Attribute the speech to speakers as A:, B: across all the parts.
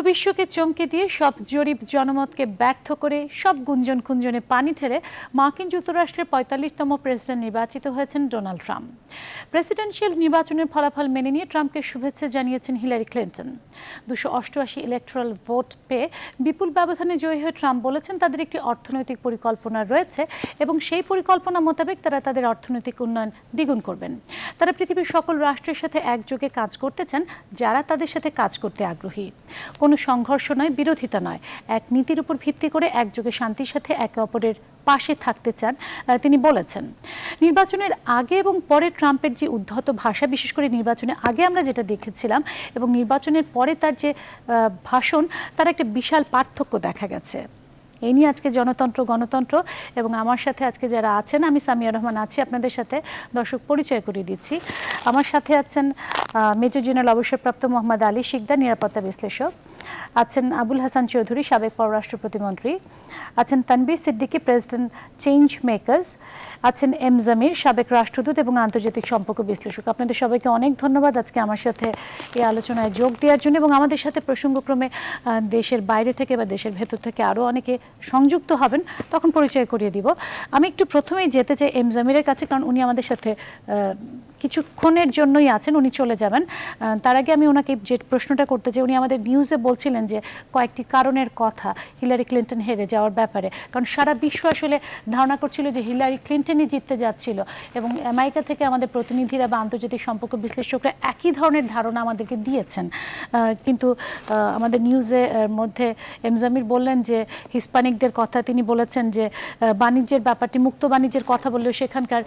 A: বিশ্বকে চমকে দিয়ে সব জরিপ জনমতকে ব্যর্থ করে সব গুঞ্জন খুঞ্জনে পানি ঠেলে মার্কিন যুক্তরাষ্ট্রের ৪৫তম প্রেসিডেন্ট নির্বাচিত হয়েছেন ডোনাল্ড ট্রাম্প। প্রেসিডেন্সিয়াল নির্বাচনের ফলাফল মেনে নিয়ে ট্রাম্পকে শুভেচ্ছা জানিয়েছেন হিলারি ক্লিন্টন। ২৮৮ ইলেকট্রাল ভোট পেয়ে বিপুল ব্যবধানে জয়ী হয়ে ট্রাম্প বলেছেন তাদের একটি অর্থনৈতিক পরিকল্পনা রয়েছে এবং সেই পরিকল্পনা মোতাবেক তারা তাদের অর্থনৈতিক উন্নয়ন দ্বিগুণ করবেন। তারা পৃথিবীর সকল রাষ্ট্রের সাথে একযোগে কাজ করতে চান যারা তাদের সাথে কাজ করতে আগ্রহী। কোনো সংঘর্ষ নয়, বিরোধিতা নয়, এক নীতির উপর ভিত্তি করে একযোগে শান্তির সাথে একে অপরের পাশে থাকতে চান তিনি বলেছেন। নির্বাচনের আগে এবং পরে ট্রাম্পের যে উদ্ধত ভাষা, বিশেষ করে নির্বাচনের আগে আমরা যেটা দেখেছিলাম এবং নির্বাচনের পরে তার যে ভাষণ, তার একটা বিশাল পার্থক্য দেখা গেছে। এই নিয়ে আজকে জনতন্ত্র গণতন্ত্র এবং আমার সাথে আজকে যারা আছেন, আমি সামিয়া রহমান আছি আপনাদের সাথে, দর্শক পরিচয় করিয়ে দিচ্ছি। আমার সাথে আছেন মেজর জেনারেল অবসরপ্রাপ্ত মোহাম্মদ আলী শিকদার, নিরাপত্তা বিশ্লেষক, আছেন আবুল হাসান চৌধুরী, সাবেক পররাষ্ট্র প্রতিমন্ত্রী, আছেন Tanvir Siddiqui, president change makers, আছেন এম জামির, সাবেক রাষ্ট্রদূত এবং আন্তর্জাতিক সম্পর্ক বিশ্লেষক। আপনাদের সবাইকে অনেক ধন্যবাদ আজকে আমার সাথে এই আলোচনায় যোগ দেওয়ার জন্য এবং আমাদের সাথে প্রসঙ্গক্রমে দেশের বাইরে থেকে বা দেশের ভেতর থেকে আরও অনেকে সংযুক্ত হবেন, তখন পরিচয় করিয়ে দিব। আমি একটু প্রথমেই যেতে চাই এম জামিরের কাছে, কারণ উনি আমাদের সাথে কিছুক্ষণের জন্যই আছেন, উনি চলে যাবেন। তার আগে আমি ওনাকে যে প্রশ্নটা করতে চাই, উনি আমাদের নিউজে বলছিলেন যে কয়েকটি কারণের কথা হিলারি ক্লিন্টন হেরে যাওয়ার ব্যাপারে, কারণ সারা বিশ্ব আসলে ধারণা করছিল যে হিলারি ক্লিন্টনই জিততে যাচ্ছিল এবং আমেরিকা থেকে আমাদের প্রতিনিধিরা বা আন্তর্জাতিক সম্পর্ক বিশ্লেষকরা একই ধরনের ধারণা আমাদেরকে দিয়েছেন। কিন্তু আমাদের নিউজে মধ্যে এম জামির বললেন যে হিস্পানিকদের কথা তিনি বলেছেন যে বাণিজ্যের ব্যাপারটি, মুক্ত বাণিজ্যের কথা বললেও সেখানকার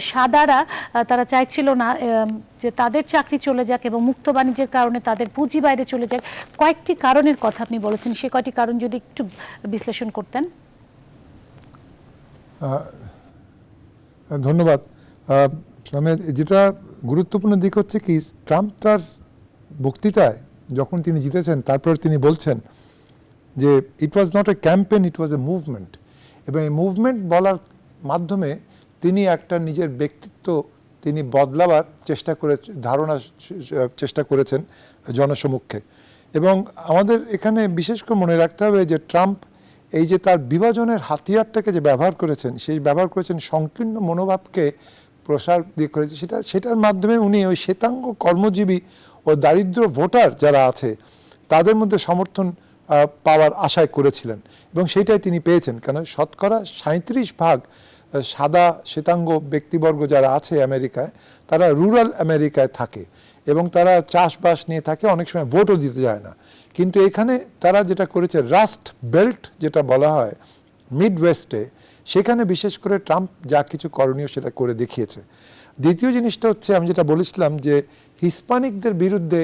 A: সাদারা তারা চাইছিল না যে তাদের চাকরি চলে যাক এবং মুক্ত বাণিজ্যের কারণে তাদের পুঁজি বাইরে চলে যাক। কয়েকটি কারণের কথা আপনি বলেছেন, সে কয়টি কারণ যদি একটু বিশ্লেষণ করতেন।
B: ধন্যবাদ। যেটা গুরুত্বপূর্ণ দিক হচ্ছে কি, ট্রাম্প তার বক্তৃতায় যখন তিনি জিতেছেন তারপর তিনি বলছেন যে it was not a campaign, it was a movement. এবং এই মুভমেন্ট বলার মাধ্যমে তিনি একটা নিজের ব্যক্তিত্ব তিনি বদলাবার চেষ্টা করেছেন জনসমক্ষে। এবং আমাদের এখানে বিশেষ করে মনে রাখতে হবে যে ট্রাম্প এই যে তার বিভাজনের হাতিয়ারটাকে যে ব্যবহার করেছেন, সেই ব্যবহার করেছেন সংকীর্ণ মনোভাবকে প্রসার দিয়ে করেছে, সেটার মাধ্যমে উনি ওই শ্বেতাঙ্গ কর্মজীবী ও দারিদ্র ভোটার যারা আছে তাদের মধ্যে সমর্থন পাওয়ার আশায় করেছিলেন এবং সেইটাই তিনি পেয়েছেন। কেন শতকরা 37% সাদা শ্বেতাঙ্গ ব্যক্তিবর্গ যারা আছে আমেরিকায়, তারা রুরাল আমেরিকায় থাকে এবং তারা চাষবাস নিয়ে থাকে, অনেক সময় ভোটও দিতে যায় না। কিন্তু এখানে তারা যেটা করেছে, রাস্ট বেল্ট যেটা বলা হয় মিড ওয়েস্টে, সেখানে বিশেষ করে ট্রাম্প যা কিছু করণীয় সেটা করে দেখিয়েছে। দ্বিতীয় জিনিসটা হচ্ছে, আমি যেটা বলেছিলাম যে হিস্পানিকদের বিরুদ্ধে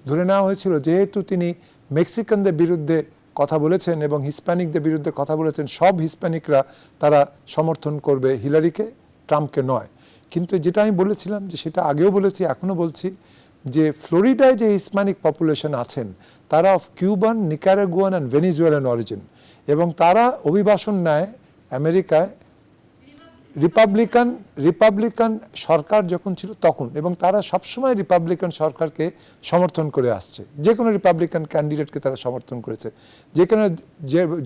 B: ধরে নেওয়া হয়েছিল, যেহেতু তিনি মেক্সিকানদের বিরুদ্ধে কথা বলেছেন এবং হিস্প্যানিকদের বিরুদ্ধে কথা বলেছেন, সব হিস্প্যানিকরা তারা সমর্থন করবে হিলারিকে, ট্রাম্পকে নয়। কিন্তু যেটা আমি বলেছিলাম যে সেটা আগেও বলেছি, এখনও বলছি, যে ফ্লোরিডায় যে হিস্প্যানিক পপুলেশন আছেন তারা of Cuban, Nicaraguan and ভেনিজুয়েলান origin এবং তারা অভিবাসন নেয় আমেরিকায় রিপাবলিকান সরকার যখন ছিল তখন, এবং তারা সবসময় রিপাবলিকান সরকারকে সমর্থন করে আসছে, যে কোনো রিপাবলিকান ক্যান্ডিডেটকে তারা সমর্থন করেছে। যেখানে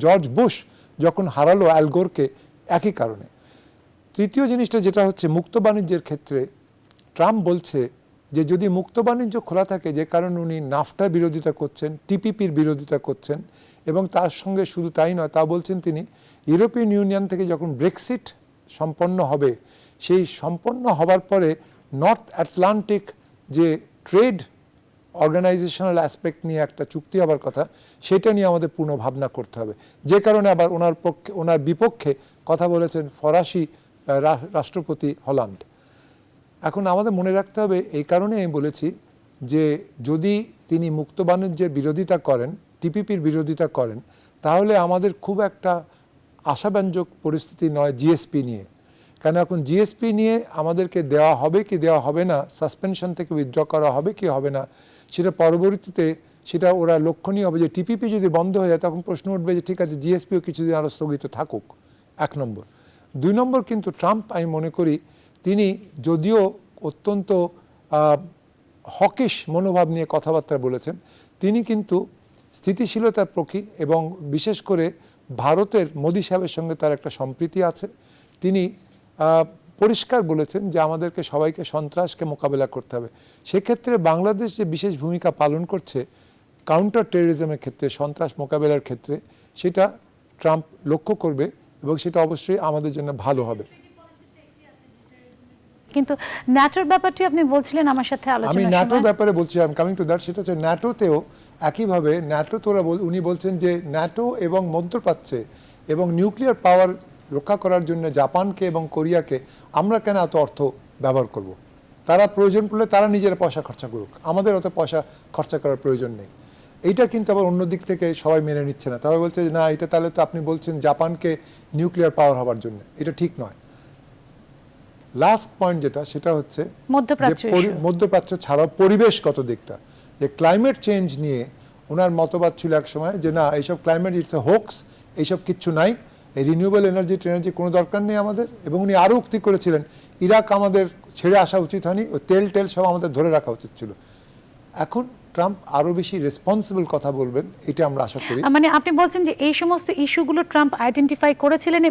B: জর্জ বুশ যখন হারালো অ্যাল গোরকে, একই কারণে। তৃতীয় জিনিসটা যেটা হচ্ছে মুক্ত বাণিজ্যের ক্ষেত্রে, ট্রাম্প বলছে যে যদি মুক্ত বাণিজ্য খোলা থাকে, যে কারণে উনি নাফটার বিরোধিতা করছেন, টিপিপির বিরোধিতা করছেন এবং তার সঙ্গে শুধু তাই নয়, তা বলছেন তিনি ইউরোপিয়ান ইউনিয়ন থেকে যখন ব্রেক্সিট সম্পন্ন হবে, সেই সম্পন্ন হবার পরে নর্থ আটলান্টিক যে ট্রেড অর্গানাইজেশনাল অ্যাসপেক্ট নিয়ে একটা চুক্তি হবার কথা, সেটা নিয়ে আমাদের পূর্ণ ভাবনা করতে হবে। যে কারণে আবার ওনার বিপক্ষে কথা বলেছেন ফরাসি রাষ্ট্রপতি হল্যান্ড। এখন আমাদের মনে রাখতে হবে, এই কারণে আমি বলেছি যে যদি তিনি মুক্ত বাণিজ্যের বিরোধিতা করেন, টিপিপির বিরোধিতা করেন, তাহলে আমাদের খুব একটা আশাব্যঞ্জক পরিস্থিতি নয় জিএসপি নিয়ে। কেন এখন জিএসপি নিয়ে আমাদেরকে দেওয়া হবে কি দেওয়া হবে না, সাসপেনশন থেকে উইথড্র করা হবে কি হবে না, সেটা পরবর্তীতে সেটা ওরা লক্ষণীয় হবে। যে টিপিপি যদি বন্ধ হয়ে যায়, তখন প্রশ্ন উঠবে যে ঠিক আছে, জিএসপিও কিছুদিন আরও স্থগিত থাকুক, 1 নম্বর। 2 নম্বর, কিন্তু ট্রাম্প আমি মনে করি তিনি যদিও অত্যন্ত হকিশ মনোভাব নিয়ে কথাবার্তা বলেছেন, তিনি কিন্তু স্থিতিশীলতার পক্ষী এবং বিশেষ করে ভারতের মোদী সাহেবের সঙ্গে তার একটা সম্প্রীতি আছে। তিনি পরিষ্কার বলেছেন যে আমাদেরকে সবাইকে সন্ত্রাসকে মোকাবেলা করতে হবে। সেক্ষেত্রে বাংলাদেশ যে বিশেষ ভূমিকা পালন করছে কাউন্টার টেররিজমের ক্ষেত্রে, সন্ত্রাস মোকাবেলার ক্ষেত্রে, সেটা ট্রাম্প লক্ষ্য করবে এবং সেটা অবশ্যই আমাদের জন্য ভালো হবে।
A: কিন্তু ন্যাটোর ব্যাপারটি আপনি বলছিলেন আমার সাথে
B: আমি
A: আলোচনার
B: ন্যাটোর
A: সময়।
B: ব্যাপারে বলছি, আমি কামিং টু দ্যাট, সেটা হচ্ছে ন্যাটোতেও একইভাবে উনি বলছেন যে ন্যাটো এবং মধ্যপ্রাচ্যে এবং নিউক্লিয়ার পাওয়ার রক্ষা করার জন্য জাপানকে এবং কোরিয়াকে আমরা কেন এত অর্থ ব্যবহার করব? তারা প্রয়োজন পড়লে তারা নিজেরা পয়সা খরচা করুক, আমাদের অত পয়সা খরচা করার প্রয়োজন নেই। এইটা কিন্তু আবার অন্য দিক থেকে সবাই মেনে নিচ্ছে না। তারা বলছে যে না, এটা তাহলে তো আপনি বলছেন জাপানকে নিউক্লিয়ার পাওয়ার হওয়ার জন্য, এটা ঠিক নয়। লাস্ট পয়েন্ট যেটা, সেটা হচ্ছে
A: মধ্যপ্রাচ্য
B: যে মধ্যপ্রাচ্য ছাড়াও পরিবেশগত দিকটা, যে ক্লাইমেট চেঞ্জ নিয়ে ওনার মতবাদ ছিল এক সময় যে না, এইসব ক্লাইমেট ইটস এ হোক্স, এইসব কিচ্ছু নাই, এই রিনিউয়েবল এনার্জি কোনো দরকার নেই আমাদের। এবং উনি আরও উক্তি করেছিলেন ইরাক আমাদের ছেড়ে আসা উচিত হয়নি, ও তেল সব আমাদের ধরে রাখা উচিত ছিল। এখন ট্রাম্প আরও বেশি রেসপন্সিবল কথা বলবেন, এটা আমরা আশা করি।
A: মানে আপনি বলছেন যে এই সমস্ত ইস্যুগুলো ট্রাম্প আইডেন্টিফাই করেছিলেন,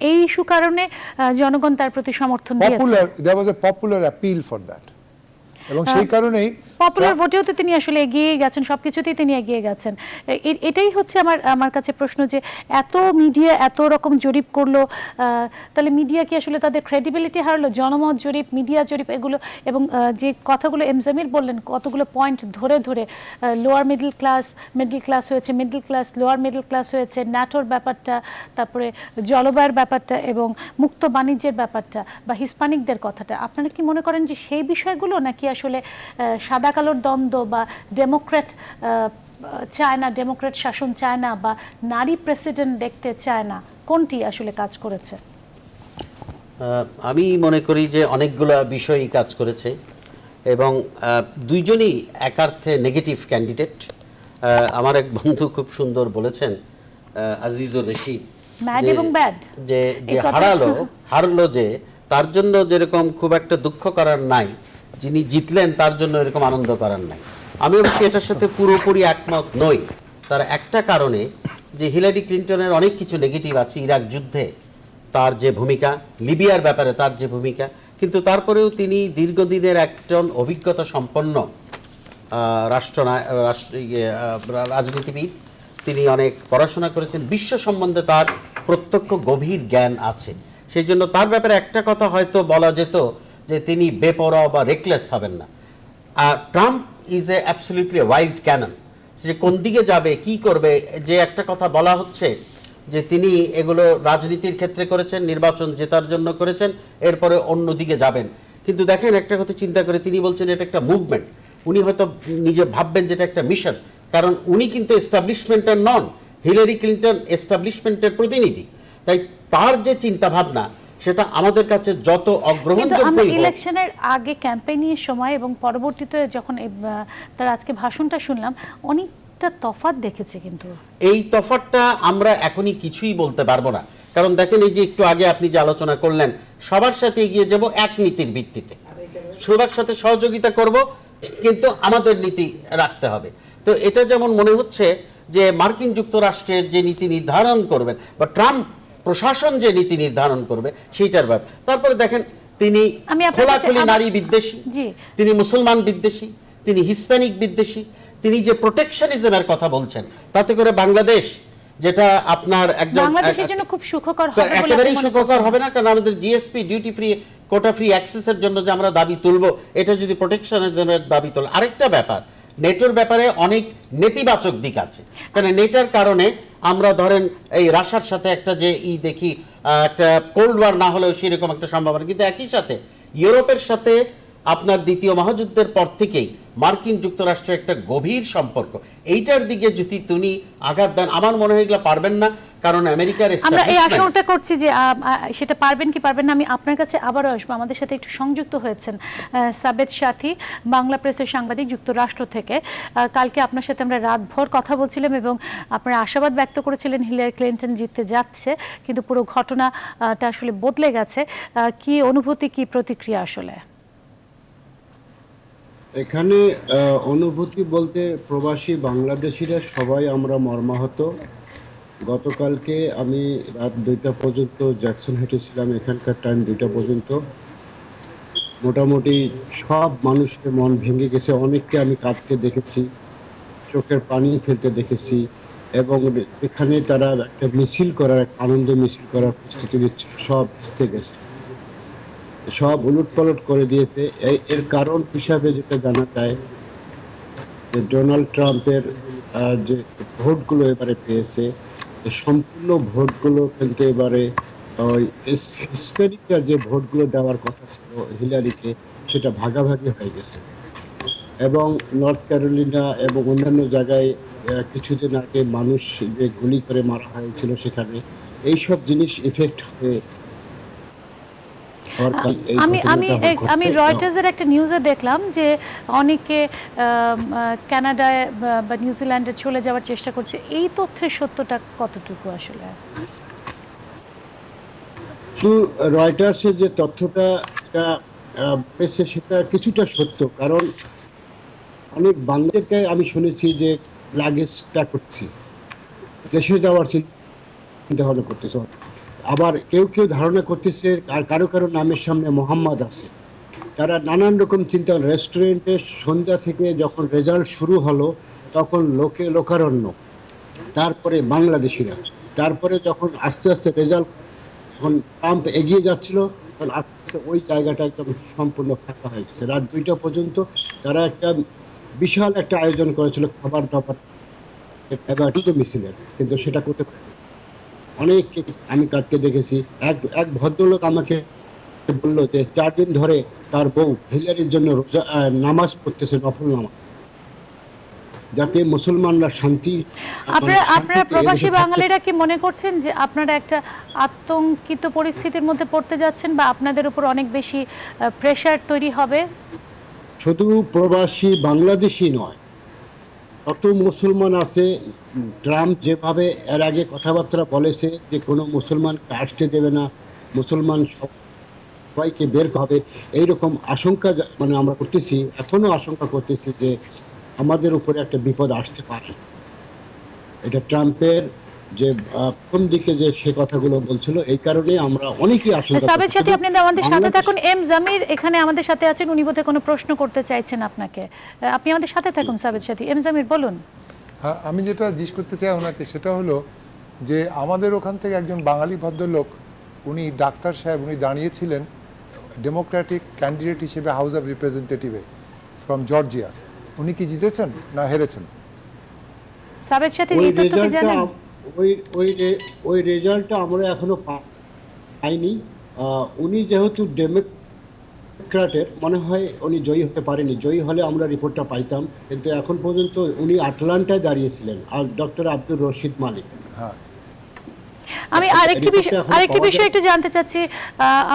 A: এই ইস্যু কারণে জনগণ তার প্রতি সমর্থন দিয়েছে।
B: there was a popular appeal for that, এবং সেই কারণেই
A: পপুলার ভোটেও তো তিনি আসলে এগিয়ে গেছেন, সবকিছুতেই তিনি এগিয়ে গেছেন। এটাই হচ্ছে আমার কাছে প্রশ্ন, যে এত মিডিয়া এত রকম জরিপ করলো, তাহলে মিডিয়া কি আসলে তাদের ক্রেডিবিলিটি হারালো? জনমত জরিপ, মিডিয়া জরিপ, এগুলো এবং যে কথাগুলো জামিল বললেন, কতগুলো পয়েন্ট ধরে ধরে লোয়ার মিডল ক্লাস হয়েছে, middle class, lower middle class হয়েছে, ন্যাটোর ব্যাপারটা, তারপরে জলবায়ুর ব্যাপারটা এবং মুক্ত বাণিজ্যের ব্যাপারটা বা হিস্পানিকদের কথাটা, আপনারা কি মনে করেন যে সেই বিষয়গুলো, নাকি আসলে সাদা কালোর দ্বন্দ্ব বা ডেমোক্র্যাট চায় না, ডেমোক্র্যাট শাসন চায় না, বা নারী প্রেসিডেন্ট দেখতে চায় না, কোনটি আসলে কাজ করেছে?
C: আমি মনে করি যে অনেকগুলো বিষয়ই কাজ করেছে এবং দুইজনই একার্থে নেগেটিভ ক্যান্ডিডেট। আমার এক বন্ধু খুব সুন্দর বলেছেন, আজিজুর রশিদ,
A: ম্যাড এবং ব্যাড,
C: যে হারলো, যে তার জন্য যেরকম খুব একটা দুঃখ করার নাই, যিনি জিতলেন তার জন্য এরকম আনন্দ করার নাই। আমি অবশ্যই এটার সাথে পুরোপুরি একমত নই। তার একটা কারণে, যে হিলারি ক্লিন্টনের অনেক কিছু নেগেটিভ আছে, ইরাক যুদ্ধে তার যে ভূমিকা, লিবিয়ার ব্যাপারে তার যে ভূমিকা, কিন্তু তারপরেও তিনি দীর্ঘদিনের একজন অভিজ্ঞতা সম্পন্ন রাজনীতিবিদ। তিনি অনেক পড়াশোনা করেছেন, বিশ্ব সম্বন্ধে তার প্রত্যক্ষ গভীর জ্ঞান আছে। সেই জন্য তার ব্যাপারে একটা কথা হয়তো বলা যেত যে তিনি বেপরোয়া বা রেকলেস হবেন না। Trump is a absolutely wild cannon, যে কোন দিকে যাবে, কি করবে। যে একটা কথা বলা হচ্ছে যে তিনি এগুলো রাজনীতির ক্ষেত্রে করেছেন, নির্বাচন জেতার জন্য করেছেন, এরপরে অন্য দিকে যাবেন। কিন্তু দেখেন, একটা কথা চিন্তা করে তিনি বলছেন এটা একটা মুভমেন্ট। উনি হয়তো নিজে ভাববেন যেটা একটা মিশন, কারণ উনি কিন্তু এস্টাবলিশমেন্টের নন, হিলারি ক্লিন্টন এস্টাবলিশমেন্টের প্রতিনিধি। তাই তার যে চিন্তা ভাবনা, সেটা আমাদের কাছে যত অগ্রহণযোগ্য।
A: ইলেকশনের আগে ক্যাম্পেইনের সময় এবং পরবর্তীতে যখন তার আজকে ভাষণটা শুনলাম, অনেকটা তফাৎ দেখেছে। কিন্তু
C: এই তফাৎটা আমরা এখনই কিছুই বলতে পারবো না, কারণ দেখেন এই যে একটু আগে আপনি যে আলোচনা করলেন, সবার সাথে এগিয়ে যাব এক নীতির ভিত্তিতে, সবার সাথে সহযোগিতা করব, কিন্তু আমাদের নীতি রাখতে হবে। তো এটা যেমন মনে হচ্ছে যে মার্কিন যুক্তরাষ্ট্রের যে নীতি নির্ধারণ করবেন বা ট্রাম্প প্রশাসন যে নীতি নির্ধারণ করবে সেইটার ব্যাপার। তারপরে দেখেন, তিনি খোলাখুলি নারী বিদ্বেষী, তিনি মুসলমান বিদ্বেষী, তিনি হিস্প্যানিক বিদ্বেষী, তিনি যে প্রোটেকশনিজমের কথা বলছেন, তাতে করে বাংলাদেশ, যেটা আপনার একজন
A: বাংলাদেশের জন্য খুব সুখকর হবে,
C: একেবারেই সুখকর হবে না। কারণ আমাদের GSP, duty free, quota free অ্যাক্সেসের জন্য যে আমরা দাবি তুলব, এটা যদি প্রোটেকশনিজমের দাবি তোল। আরেকটা ব্যাপার, নেটোর ব্যাপারে অনেক নেতিবাচক দিক আছে। কারণ নেটার কারণে আমরা ধরেন এই রাশিয়ার সাথে একটা যে দেখি, একটা কোল্ড ওয়ার না হলেও সেরকম একটা সম্ভাবনা, কিন্তু একই সাথে ইউরোপের সাথে আপনার দ্বিতীয় মহাযুদ্ধের পর থেকেই মার্কিন যুক্তরাষ্ট্রের একটা গভীর সম্পর্ক, এইটার দিকে যদি তিনি আঘাত দেন, আমার মনে হয় এগুলো পারবেন না। কারণ আমেরিকার
A: আমরা এই আশঙ্কা করছি যে সেটা পারবেন কি পারবেন না। আমি আপনার কাছে আবারও আসবো। আমাদের সাথে একটু সংযুক্ত হয়েছেন সাবেদ সাথী, বাংলা প্রেসের সাংবাদিক, যুক্তরাষ্ট্র থেকে। কালকে আপনার সাথে আমরা রাতভর কথা বলছিলাম এবং আপনারা আশাবাদ ব্যক্ত করেছিলেন হিলারি ক্লিন্টন জিততে যাচ্ছে, কিন্তু পুরো ঘটনাটা আসলে বদলে গেছে। কি অনুভূতি, কি প্রতিক্রিয়া আসলে?
D: এখানে অনুভূতি বলতে প্রবাসী বাংলাদেশিরা সবাই আমরা মর্মাহত। গতকালকে আমি রাত 2টা পর্যন্ত জ্যাকসন হেটে ছিলাম, এখানকার টাইম 2টা পর্যন্ত। মোটামুটি সব মানুষের মন ভেঙে গেছে, অনেককে আমি কাঁদতে দেখেছি, চোখের পানি ফেলতে দেখেছি, এবং এখানে তারা একটা মিছিল করার, একটা আনন্দ মিছিল করার প্রস্তুতি নিচ্ছে, সব ভিজতে গেছে, সব উলটপালট করে দিয়েছে। এর কারণ হিসাবে যেটা জানা যায় যে ডোনাল্ড ট্রাম্পের যে ভোটগুলো এবারে পেয়েছে, সম্পূর্ণ ভোটগুলো কিন্তু এবারে ওই হিস্প্যানিকরা যে ভোটগুলো দেওয়ার কথা ছিল হিলারিকে, সেটা ভাগাভাগি হয়ে গেছে। এবং নর্থ ক্যারোলিনা এবং অন্যান্য জায়গায় কিছুদিন আগে মানুষ যে গুলি করে মারা হয়েছিল সেখানে, এইসব জিনিস ইফেক্ট হয়ে হওয়ার কারণে এই
A: আমি আমি
D: ঘটনাটা
A: আমি
D: ঘটছে।
A: রয়টার্সের একটা নিউজে দেখলাম যে অনেকে কানাডায় বা নিউজিল্যান্ডে চলে যাওয়ার চেষ্টা করছে। এই তথ্যের সত্যটা কতটুকু আসলে?
D: শুধু রয়টার্সের যে তথ্যটা এটা বলেছে সেটা কিছুটা সত্য, কারণ অনেক বাংলাদেশকে আমি শুনেছি যে লাগেজটা করছি, দেশে যাওয়ার চিন্তা ভাবনা করতেছে। আবার কেউ কেউ ধারণা করতেছে আর কারো কারো নামের সামনে মোহাম্মদ আছে। তারা নানান রকম চিন্তা, রেস্টুরেন্টে সন্ধ্যা থেকে যখন রেজাল্ট শুরু হলো তখন লোকারণ্য, তারপরে বাংলাদেশিরা, তারপরে যখন আস্তে আস্তে রেজাল্ট, যখন ট্রাম্প এগিয়ে যাচ্ছিল, তখন আস্তে আস্তে ওই জায়গাটা একদম সম্পূর্ণ ফাঁকা হয়ে গেছে। রাত 2টা পর্যন্ত তারা একটা বিশাল একটা আয়োজন করেছিল, খাবার দাবার মিছিলের, কিন্তু সেটা করতে পারেনি। অনেক আমি কাটকে দেখেছি। এক এক ভদ্রলোক আমাকে বললো যে 4 দিন ধরে তার বউ হিলারির জন্য রোজা নামাজ পড়তেছে, নফল নামাজ, যাতে মুসলমানরা শান্তি,
A: আপনারা আপনারা
D: শান্তিতে
A: প্রবাসী
D: এদেশে থাকতে।
A: বাঙালিরা কি মনে করছেন যে আপনারা একটা আতঙ্কিত পরিস্থিতির মধ্যে পড়তে যাচ্ছেন, বা আপনাদের উপর অনেক বেশি প্রেশার তৈরি হবে?
D: শুধু প্রবাসী বাংলাদেশি নয়, কত মুসলমান আছে। ট্রাম্প যেভাবে এর আগে কথাবার্তা বলেছে যে কোনো মুসলমানকে আসতে দেবে না, মুসলমান সবাইকে বের হবে, এইরকম আশঙ্কা মানে আমরা করতেছি, এখনো আশঙ্কা করতেছি যে আমাদের উপরে একটা বিপদ আসতে পারে। এটা ট্রাম্পের যে প্রথম দিকে যে সে কথাগুলো বলছিল, এই কারণে আমরা অনেকেই আশঙ্কা
A: সাবেদ
D: করতেছি।
A: সাথী, আপনি আমাদের সাথে
D: বাংলাদেশ-
A: থাকুন। এম জামির এখানে আমাদের সাথে আছেন, উনি বোধহয় কোনো প্রশ্ন করতে চাইছেন আপনাকে। আপনি আমাদের সাথে থাকুন সাবেদ সাথী। এম জামির বলুন।
B: হ্যাঁ, আমি যেটা জিজ্ঞেস করতে চাই ওনাকে সেটা হলো যে আমাদের ওখান থেকে একজন বাঙালি ভদ্রলোক, উনি ডাক্তার সাহেব, উনি দাঁড়িয়েছিলেন ডেমোক্রেটিক ক্যান্ডিডেট হিসেবে হাউস অফ রিপ্রেজেন্টেটিভে ফ্রম জর্জিয়া। উনি কি জিতেছেন না হেরেছেন?
A: সাবেদ সাথী,
D: ওই
A: এই তথ্য কি
D: রেজাল্টটা
A: জানেন?
D: ওই রেজাল্টটা আমরা এখনো পাইনি। উনি যেহেতু ডেমোক্র্যাটের, মনে হয় উনি জয়ী হতে পারেনি। জয়ী হলে আমরা রিপোর্টটা পাইতাম, কিন্তু এখন পর্যন্ত উনি আটলান্টায় দাঁড়িয়েছিলেন, আর ডক্টর আব্দুর রশিদ মালিক।
B: হ্যাঁ,
A: আমি আরেকটি বিষয়
D: রিপোর্টটা এখনো পাওয়া যায়।
A: একটু জানতে চাচ্ছি।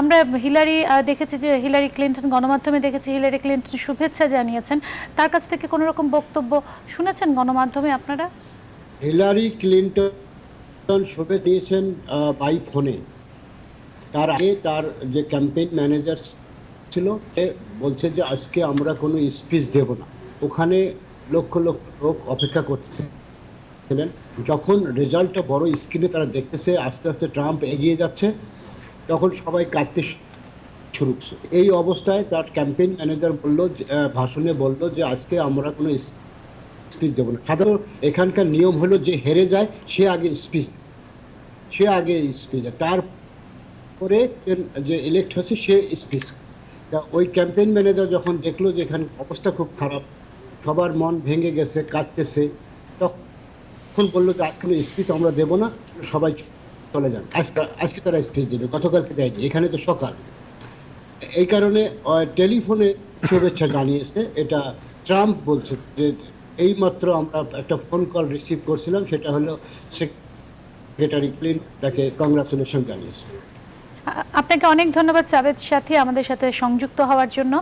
A: আমরা হিলারি দেখেছি যে হিলারি ক্লিন্টন, গণমাধ্যমে দেখেছি হিলারি ক্লিন্টন শুভেচ্ছা জানিয়েছেন। তার কাছ থেকে কোনো রকম বক্তব্য শুনেছেন গণমাধ্যমে আপনারা?
D: হিলারি ক্লিন্টন শুভেচ্ছা দিয়েছেন বাই ফোনে। তার আগে তার যে ক্যাম্পেইন ম্যানেজার ছিল, সে বলছে যে আজকে আমরা কোনো স্পিচ দেব না। ওখানে লক্ষ লক্ষ লোক অপেক্ষা করতেছিলেন। যখন রেজাল্টটা বড় স্ক্রিনে তারা দেখতেছে আস্তে আস্তে ট্রাম্প এগিয়ে যাচ্ছে, তখন সবাই কাঁদতে শুরু করছে। এই অবস্থায় তার ক্যাম্পেইন ম্যানেজার বললো, ভাষণে বললো যে আজকে আমরা কোনো স্পিচ দেবো না। সাধারণ এখানকার নিয়ম হলো যে হেরে যায় সে আগে স্পিচ দেয়, তারপরে যে ইলেক্ট হচ্ছে সে স্পিচ। তা ওই ক্যাম্পেইন ম্যানেজার যখন দেখলো যে এখানে অবস্থা খুব খারাপ, সবার মন ভেঙে গেছে, কাঁদতেছে, তখন বললো যে আজকে স্পিচ আমরা দেবো না, সবাই চলে যান। আজকে তারা স্পিচ দেবে, গতকালকে দেয়নি, এখানে তো সকাল। এই কারণে টেলিফোনে শুভেচ্ছা জানিয়েছে। এটা ট্রাম্প বলছে যে এইমাত্র আমরা একটা ফোন কল রিসিভ করছিলাম, সেটা হলো সেক্রেটারি ক্লিন্টন তাকে কংগ্রাচুলেশন জানিয়েছে।
A: আপনাকে অনেক ধন্যবাদ সাবেদ সাথী, আমাদের সাথে সংযুক্ত হওয়ার জন্য।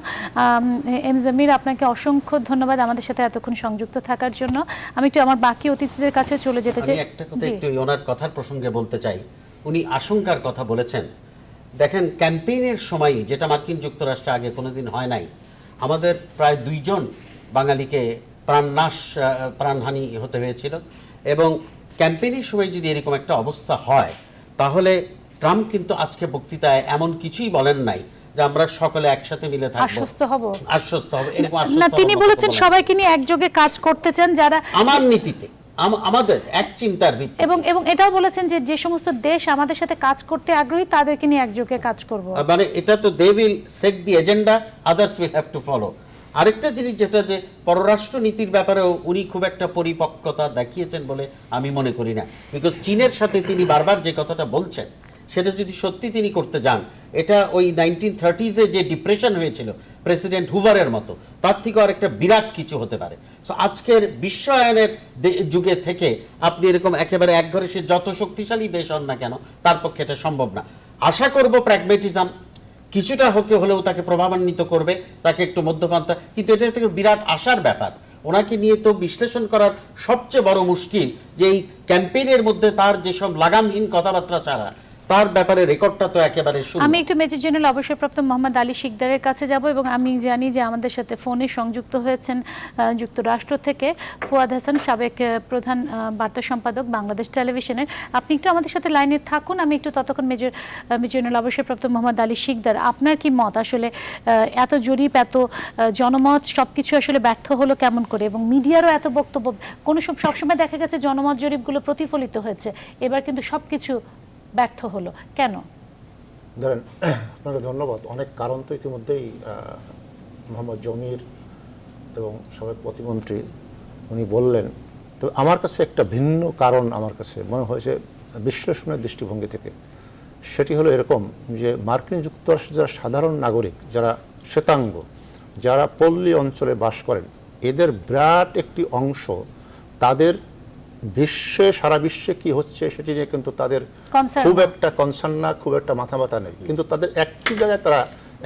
A: এম জামির, আপনাকে অসংখ্য ধন্যবাদ আমাদের সাথে এতক্ষণ সংযুক্ত থাকার জন্য। আমি একটু আমার বাকি অতিথিদের কাছে চলে যেতে চাই।
C: আমি একটা কথা
A: জি।
C: একটু ওনার কথার প্রসঙ্গে বলতে চাই। উনি আশঙ্কার কথা বলেছেন। দেখেন, ক্যাম্পেইনের সময় যেটা মার্কিন যুক্তরাষ্ট্রে আগে কোনোদিন হয় নাই, আমাদের প্রায় 2 জন বাঙালিকে প্রাণহানি হতে হয়েছিল, এবং ক্যাম্পেইনের সময় যদি এরকম একটা অবস্থা হয়, তাহলে ট্রাম্প কিন্তু আজকে বক্তৃতায় এমন কিছুই বলেন নাই যে আমরা সকলে একসাথে মিলে থাকবো,
A: আশ্বস্ত হব।
C: আশ্বস্ত হব, এরকম আশ্বস্ত
A: না,
C: হওয়ার
A: তিনি
C: মতো
A: বলেছেন
C: বলেন নাই।
A: সবাইকে নিয়ে একযোগে কাজ করতে চান যারা,
C: আমার নীতিতে আমাদের এক চিন্তার ভিত্তিতে,
A: এবং এটাও বলেছেন যে যে সমস্ত দেশ আমাদের সাথে কাজ করতে আগ্রহী তাদেরকে নিয়ে একযোগে কাজ করব।
C: মানে এটা তো they will set the agenda, others will have to follow. আরেকটা জিনিস যেটা, যে পররাষ্ট্র নীতির ব্যাপারেও উনি খুব একটা পরিপক্কতা দেখিয়েছেন বলে আমি মনে করি না, বিকজ চীনের সাথে তিনি বারবার যে কথাটা বলছেন সেটা যদি সত্যি তিনি করতে যান, এটা ওই 1930s-এ যে ডিপ্রেশন হয়েছিল প্রেসিডেন্ট হুভারের মতো, তার থেকে আর একটা বিরাট কিছু হতে পারে। সো আজকের বিশ্বায়নের যুগে থেকে আপনি এরকম একেবারে একঘরে, সে যত শক্তিশালী দেশ হন না কেন, তার পক্ষে এটা সম্ভব না। আশা করব প্র্যাগমেটিজম কিছুটা হলেও তাকে প্রভাবান্বিত করবে, তাকে একটু মধ্যপন্থা, কিন্তু এটা থেকে বিরাট আশার ব্যাপার। ওনাকে নিয়ে তো বিশ্লেষণ করার সবচেয়ে বড় মুশকিল যে এই ক্যাম্পেইনের মধ্যে তার যেসব লাগামহীন কথাবার্তা ছাড়া তার ব্যাপারে রেকর্ডটা তো একেবারে শূন্য।
A: আমি একটু মেজর জেনারেল অবসরপ্রাপ্ত মোহাম্মদ আলী শিকদারের কাছে যাব, এবং আমি জানি যে আমাদের সাথে ফোনে সংযুক্ত হয়েছেন যুক্তরাষ্ট্র থেকে ফুয়াদ হাসান, সাবেক প্রধান বার্তা সম্পাদক বাংলাদেশ টেলিভিশনের। আপনি একটু আমাদের সাথে লাইনে থাকুন, আমি একটু ততক্ষণ মেজর জেনারেল অবসরপ্রাপ্ত মোহাম্মদ আলী শিকদার, আপনার কি মত আসলে এত জরিপ, এত জনমত সবকিছু আসলে ব্যর্থ হলো কেমন করে, এবং মিডিয়ারও এত বক্তব্য, সবসময় দেখা গেছে জনমত জরিপগুলো প্রতিফলিত হয়েছে, এবার কিন্তু সবকিছু ব্যর্থ হলো কেন?
E: ধরেন, আপনাকে ধন্যবাদ। অনেক কারণ তো ইতিমধ্যেই মোহাম্মদ জমির এবং সাবেক প্রতিমন্ত্রী উনি বললেন। তো আমার কাছে একটা ভিন্ন কারণ আমার কাছে মনে হয়েছে বিশ্লেষণের দৃষ্টিভঙ্গি থেকে। সেটি হলো এরকম যে মার্কিন যুক্তরাষ্ট্রের যারা সাধারণ নাগরিক, যারা শ্বেতাঙ্গ, যারা পল্লী অঞ্চলে বাস করেন, এদের বিরাট একটি অংশ তাদের সারা বিশ্বে কি হচ্ছে সেটি নিয়ে কিন্তু তাদের খুব একটা কনসার্ন না, খুব একটা মাথা ব্যথা নেই। কিন্তু তাদের একটি জায়গায় তারা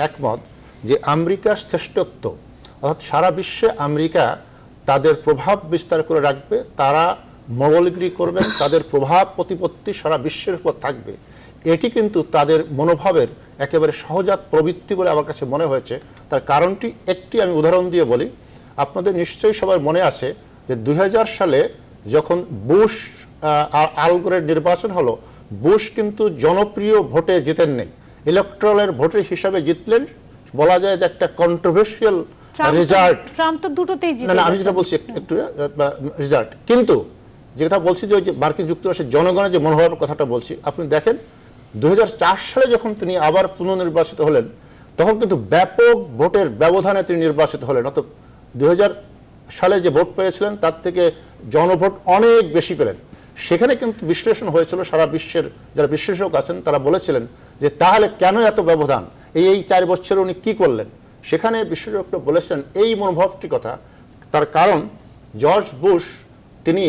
E: একমত যে আমেরিকার শ্রেষ্ঠত্ব, অর্থাৎ সারা বিশ্বে আমেরিকা তাদের প্রভাব বিস্তার করে রাখবে, তারা মোগলগিরি করবেন, তাদের প্রভাব প্রতিপত্তি সারা বিশ্বের উপর থাকবে। এটি কিন্তু তাদের মনোভাবের একেবারে সহজাত প্রবৃত্তি বলে আমার কাছে মনে হয়েছে। তার কারণটি একটি আমি উদাহরণ দিয়ে বলি। আপনাদের নিশ্চয়ই সবার মনে আছে যে 2000 সালে যখন বুশ আল গোরের নির্বাচন হলো, বুশ কিন্তু জনপ্রিয় ভোটে জিতেন নেই, ইলেকট্রালের ভোটের হিসাবে জিতলেন। বলা যায় যে একটা কন্ট্রোভার্সিয়াল রেজাল্ট।
A: ট্রাম্প তো দুটোতেই জিতে
E: না, আমি যেটা বলছি একটু রেজাল্ট, কিন্তু যেটা বলছি যে ওই যে মার্কিন যুক্তরাষ্ট্রের জনগণের যে মনোভাবের কথাটা বলছি, আপনি দেখেন 2004 সালে যখন তিনি আবার পুনর্নির্বাচিত হলেন, তখন কিন্তু ব্যাপক ভোটের ব্যবধানে তিনি নির্বাচিত হলেন। অর্থাৎ 2000 সালে যে ভোট পেয়েছিলেন তার থেকে জনভোট অনেক বেশি পেলেন। সেখানে কিন্তু বিশ্লেষণ হয়েছিল, সারা বিশ্বের যারা বিশ্লেষক আছেন তারা বলেছিলেন যে তাহলে কেন এত ব্যবধান, এই 4 বছরে উনি কী করলেন। সেখানে বিশ্লেষকরা বলেছেন এই মনোভাবটির কথা। তার কারণ জর্জ বুশ তিনি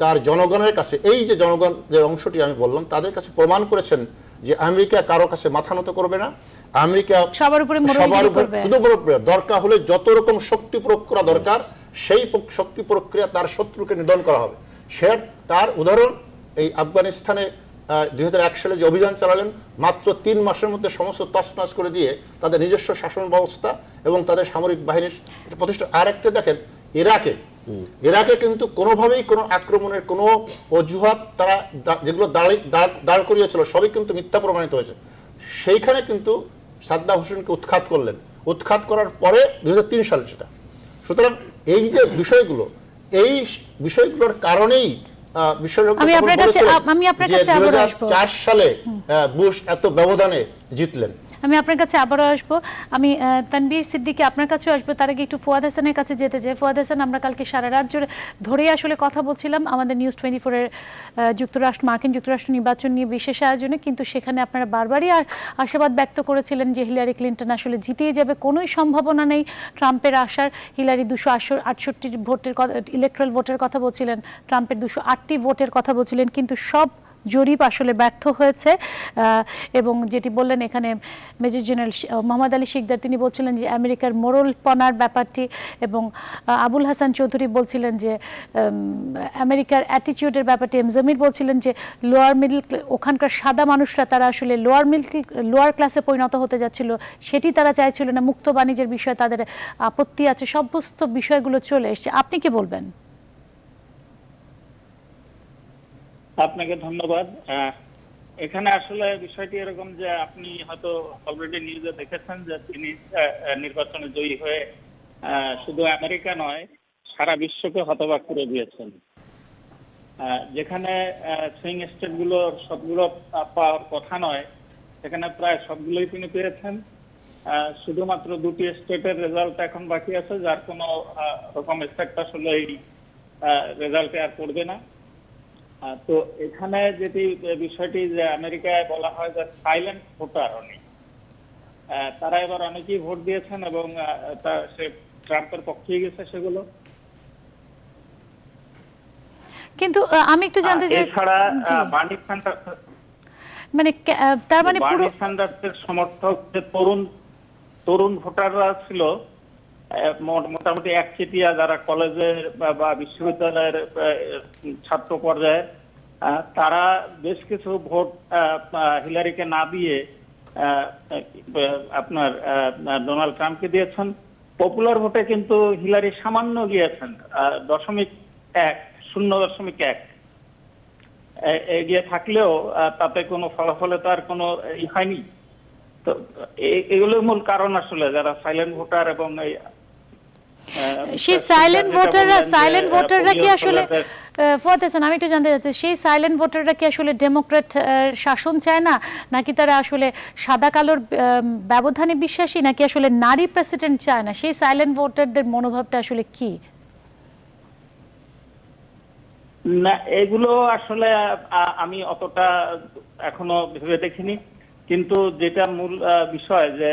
E: তার জনগণের কাছে, এই যে জনগণ যে অংশটি আমি বললাম, তাদের কাছে প্রমাণ করেছেন যে আমেরিকা কারো কাছে মাথা নত করবে না, আমেরিকা সবার উপরে দরকার হলে যত রকম শক্তি প্রয়োগ করা দরকার সেই শক্তি প্রক্রিয়া তার শত্রুকে নিধন করা হবে। সে তার উদাহরণ এই আফগানিস্তানে 2001 সালে যে অভিযান চালালেন, মাত্র 3 মাসের মধ্যে সমস্ত তছনছ করে দিয়ে তাদের নিজস্ব শাসন ব্যবস্থা এবং তাদের সামরিক বাহিনীর প্রতিষ্ঠা। আর একটা দেখেন ইরাকে কিন্তু কোনোভাবেই কোনো আক্রমণের কোনো অজুহাত তারা যেগুলো দাঁড় করিয়েছিল সবই কিন্তু মিথ্যা প্রমাণিত হয়েছে। সেইখানে কিন্তু সাদ্দাম হোসেনকে উৎখাত করলেন, উৎখাত করার পরে 2003 সালে সেটা। সুতরাং এই যে বিষয়গুলো, এই বিষয়গুলোর কারণেই
A: আমি আপনার কাছে আবারও আসবো।
E: 2004 সালে বুশ এত ব্যবধানে জিতলেন।
A: আমি আপনার কাছে আবারও আসবো। আমি তানভীর সিদ্দিকী আপনার কাছেও আসবো। তার আগে একটু ফুয়াদ হাসানের কাছে যেতে চাই। ফুয়াদ হাসান, আমরা কালকে সারা রাত ধরেই আসলে কথা বলছিলাম আমাদের নিউজ 24-এর মার্কিন যুক্তরাষ্ট্র নির্বাচন নিয়ে বিশেষ আয়োজনে, কিন্তু সেখানে আপনারা বারবারই আশাবাদ ব্যক্ত করেছিলেন যে হিলারি ক্লিন্টন আসলে জিতেই যাবে, কোনোই সম্ভাবনা নেই ট্রাম্পের আসার। হিলারি 268 ভোটের ইলেকট্রাল ভোটের কথা বলছিলেন, ট্রাম্পের 208টি ভোটের কথা বলছিলেন, কিন্তু সব জরিপ আসলে ব্যর্থ হয়েছে এবং যেটি বললেন এখানে মেজর জেনারেল মোহাম্মদ আলী শিকদার তিনি বলছিলেন যে আমেরিকার মোরলপনার ব্যাপারটি এবং আবুল হাসান চৌধুরী বলছিলেন যে আমেরিকার অ্যাটিটিউডের ব্যাপারটি, এম জমির বলছিলেন যে লোয়ার মিডল ওখানকার সাদা মানুষরা তারা আসলে লোয়ার ক্লাসে পরিণত হতে যাচ্ছিল, সেটি তারা চাইছিল না, মুক্ত বাণিজ্যের বিষয়ে তাদের আপত্তি আছে, সমস্ত বিষয়গুলো চলে এসেছে। আপনি কি বলবেন?
F: আপনাকে ধন্যবাদ। এখানে আসলে বিষয়টি এরকম যে আপনি হয়তো অলরেডি নিউজে দেখেছেন যে তিনি নির্বাচনে জয়ী হয়ে শুধু আমেরিকা নয় সারা বিশ্বকে হতবাক করে দিয়েছেন। যেখানে সুইং স্টেট গুলোর সবগুলো পাওয়ার কথা নয় সেখানে প্রায় সবগুলোই তিনি পেয়েছেন। শুধুমাত্র 2টি স্টেটের রেজাল্ট এখন বাকি আছে, যার কোনো রকম এফেক্ট আসলে এই রেজাল্টে আর পড়বে না। তো এখানে যেটি বিষয়টি যে আমেরিকায় বলা হয় যে সাইলেন্ট ভোটার অনেক, তারা এবার অনেকেই ভোট দিয়েছেন এবং সে ট্রাম্পের পক্ষেই গেছে সেগুলো।
A: কিন্তু আমি একটু জানতে চাই,
F: এছাড়া বার্নি স্যান্ডার্স
A: মানে তার মানে পুরো
F: বার্নি স্যান্ডার্সের সমর্থক যে তরুণ ভোটাররা ছিল মোটামুটি একচেটিয়া, যারা কলেজে বা বিশ্ববিদ্যালয়ের ছাত্র পর্যায়ে, তারা বেশ কিছু ভোট হিলারিকে না দিয়ে আপনার ডোনাল্ড ট্রাম্পকে দিয়েছেন। পপুলার ভোটে কিন্তু হিলারি সামান্য গিয়েছেন, 0.1 এগিয়ে থাকলেও তাতে কোনো ফলাফলে তার কোনো হয়নি। তো এগুলোর মূল কারণ আসলে যারা সাইলেন্ট ভোটার এবং
A: সেই সাইলেন্ট ভোটাররা কি আসলে ফুয়াদ হাসান, আমি একটু জানতে চাচ্ছি সেই সাইলেন্ট ভোটাররা কি আসলে ডেমোক্র্যাট শাসন চায় না, নাকি তারা আসলে সাদা কালোর ব্যবধানে বিশ্বাসী, নাকি আসলে নারী প্রেসিডেন্ট চায় না? সেই সাইলেন্ট ভোটারদের মনোভাবটা আসলে কি?
F: না, এগুলো আসলে আমি অতটা এখনো ভেবে দেখিনি, কিন্তু যেটা মূল বিষয় যে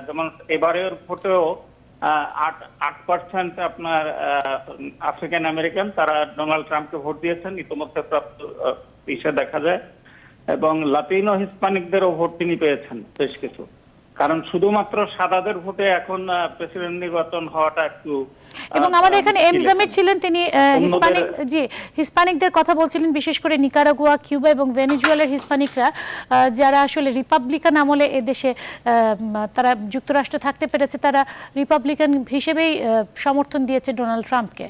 F: যেমন এবারের ভোটেও 8% আপনার আফ্রিকান আমেরিকান তারা ডোনাল্ড ট্রাম্পকে ভোট দিয়েছেন, ইতিমধ্যে প্রাপ্ত বিষয় দেখা যায়, এবং লাতিনো হিসপ্যানিকদেরও ভোট তিনি পেয়েছেন বেশ কিছু। কারণ শুধুমাত্র সাদাদের ভোটে এখন প্রেসিডেন্ট নির্বাচন হওয়াটা একটু,
A: এবং আমাদের এখানে এম জামির ছিলেন, তিনি হিসপ্যানিকদের কথা বলছিলেন, বিশেষ করে নিকারাগুয়া, কিউবা এবং ভেনেজুয়েলার হিসপ্যানিকরা যারা আসলে রিপাবলিকান আমলে এদেশে তারা যুক্তরাষ্ট্রে থাকতে পেরেছে, তারা রিপাবলিকান হিসেবেই সমর্থন দিয়েছে ডোনাল্ড ট্রাম্পকে।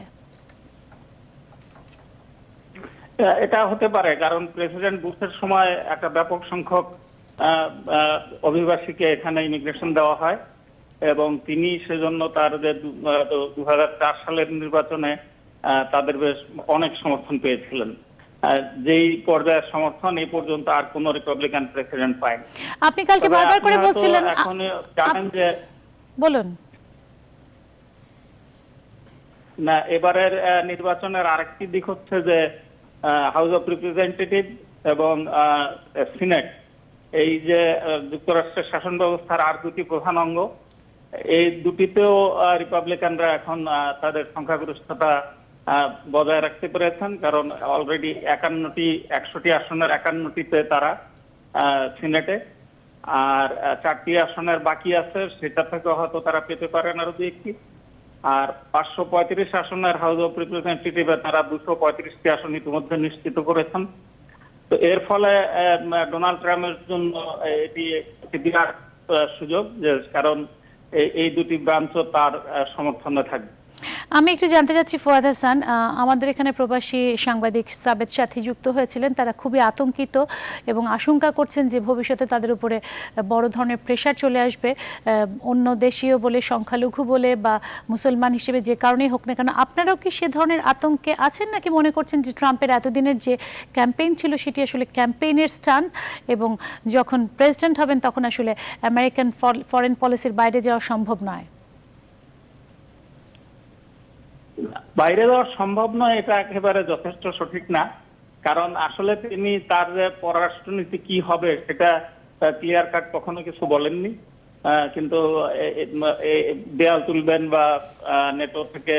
F: এটা হতে পারে, কারণ প্রেসিডেন্ট বুশের সময় একটা ব্যাপক সংখ্যক অভিবাসীকে এখানে ইমিগ্রেশন দেওয়া হয় এবং তিনি সেজন্য তার যে 2004 সালের নির্বাচনে তাদের বেশ অনেক সমর্থন পেয়েছিলেন, যেই পর্যায়ের সমর্থন এই পর্যন্ত আর কোন রিপাবলিকান প্রেসিডেন্ট পায়নি।
A: আপনি কালকে বারবার করে বলছিলেন,
F: এখন জানেন যে
A: বলুন
F: না, এবারের নির্বাচনের আরেকটি দিক হচ্ছে যে হাউস অফ রিপ্রেজেন্টেটিভ এবং সিনেট, এই যে যুক্তরাষ্ট্রের শাসন ব্যবস্থার আর দুটি প্রধান অঙ্গ, এই দুটিতেও রিপাবলিকানরা এখন তাদের সংখ্যাগরিষ্ঠতা বজায় রাখতে পেরেছেন, কারণ অলরেডি 100টি আসনের 51টিতে তারা সিনেটে, আর 4টি আসনের বাকি আছে, সেটা থেকে হয়তো তারা পেতে পারেন আরো 2-1টি, আর 535 আসনের হাউস অফ রিপ্রেজেন্টেটিভে তারা 235টি আসন ইতিমধ্যে নিশ্চিত করেছেন। তো এর ফলে ডোনাল্ড ট্রাম্পের জন্য এটি একটি বিরাট সুযোগ, যে কারণ এই দুটি ব্রাঞ্চও তার সমর্থনে থাকবে।
A: আমি একটু জানতে চাচ্ছি ফুয়াদ হাসান, আমাদের এখানে প্রবাসী সাংবাদিক সাবেদ সাথী যুক্ত হয়েছিলেন, তারা খুবই আতঙ্কিত এবং আশঙ্কা করছেন যে ভবিষ্যতে তাদের উপরে বড় ধরনের প্রেশার চলে আসবে, অন্য দেশীয় বলে, সংখ্যালঘু বলে বা মুসলমান হিসেবে যে কারণেই হোক না কেন। আপনারাও কি সে ধরনের আতঙ্কে আছেন, নাকি মনে করছেন যে ট্রাম্পের এতদিনের যে ক্যাম্পেইন ছিল সেটি আসলে ক্যাম্পেইনের স্টান, এবং যখন প্রেসিডেন্ট হবেন তখন আসলে আমেরিকান ফরেন পলিসির বাইরে যাওয়া সম্ভব নয়?
F: বাইরে যাওয়া সম্ভব নয়, এটা একেবারে যথেষ্ট সঠিক না, কারণ আসলে তিনি তার যে পররাষ্ট্রনীতি কি হবে সেটা ক্লিয়ার কাট কখনো কিছু বলেননি, কিন্তু দেয়াল তুলবেন বা নেটো থেকে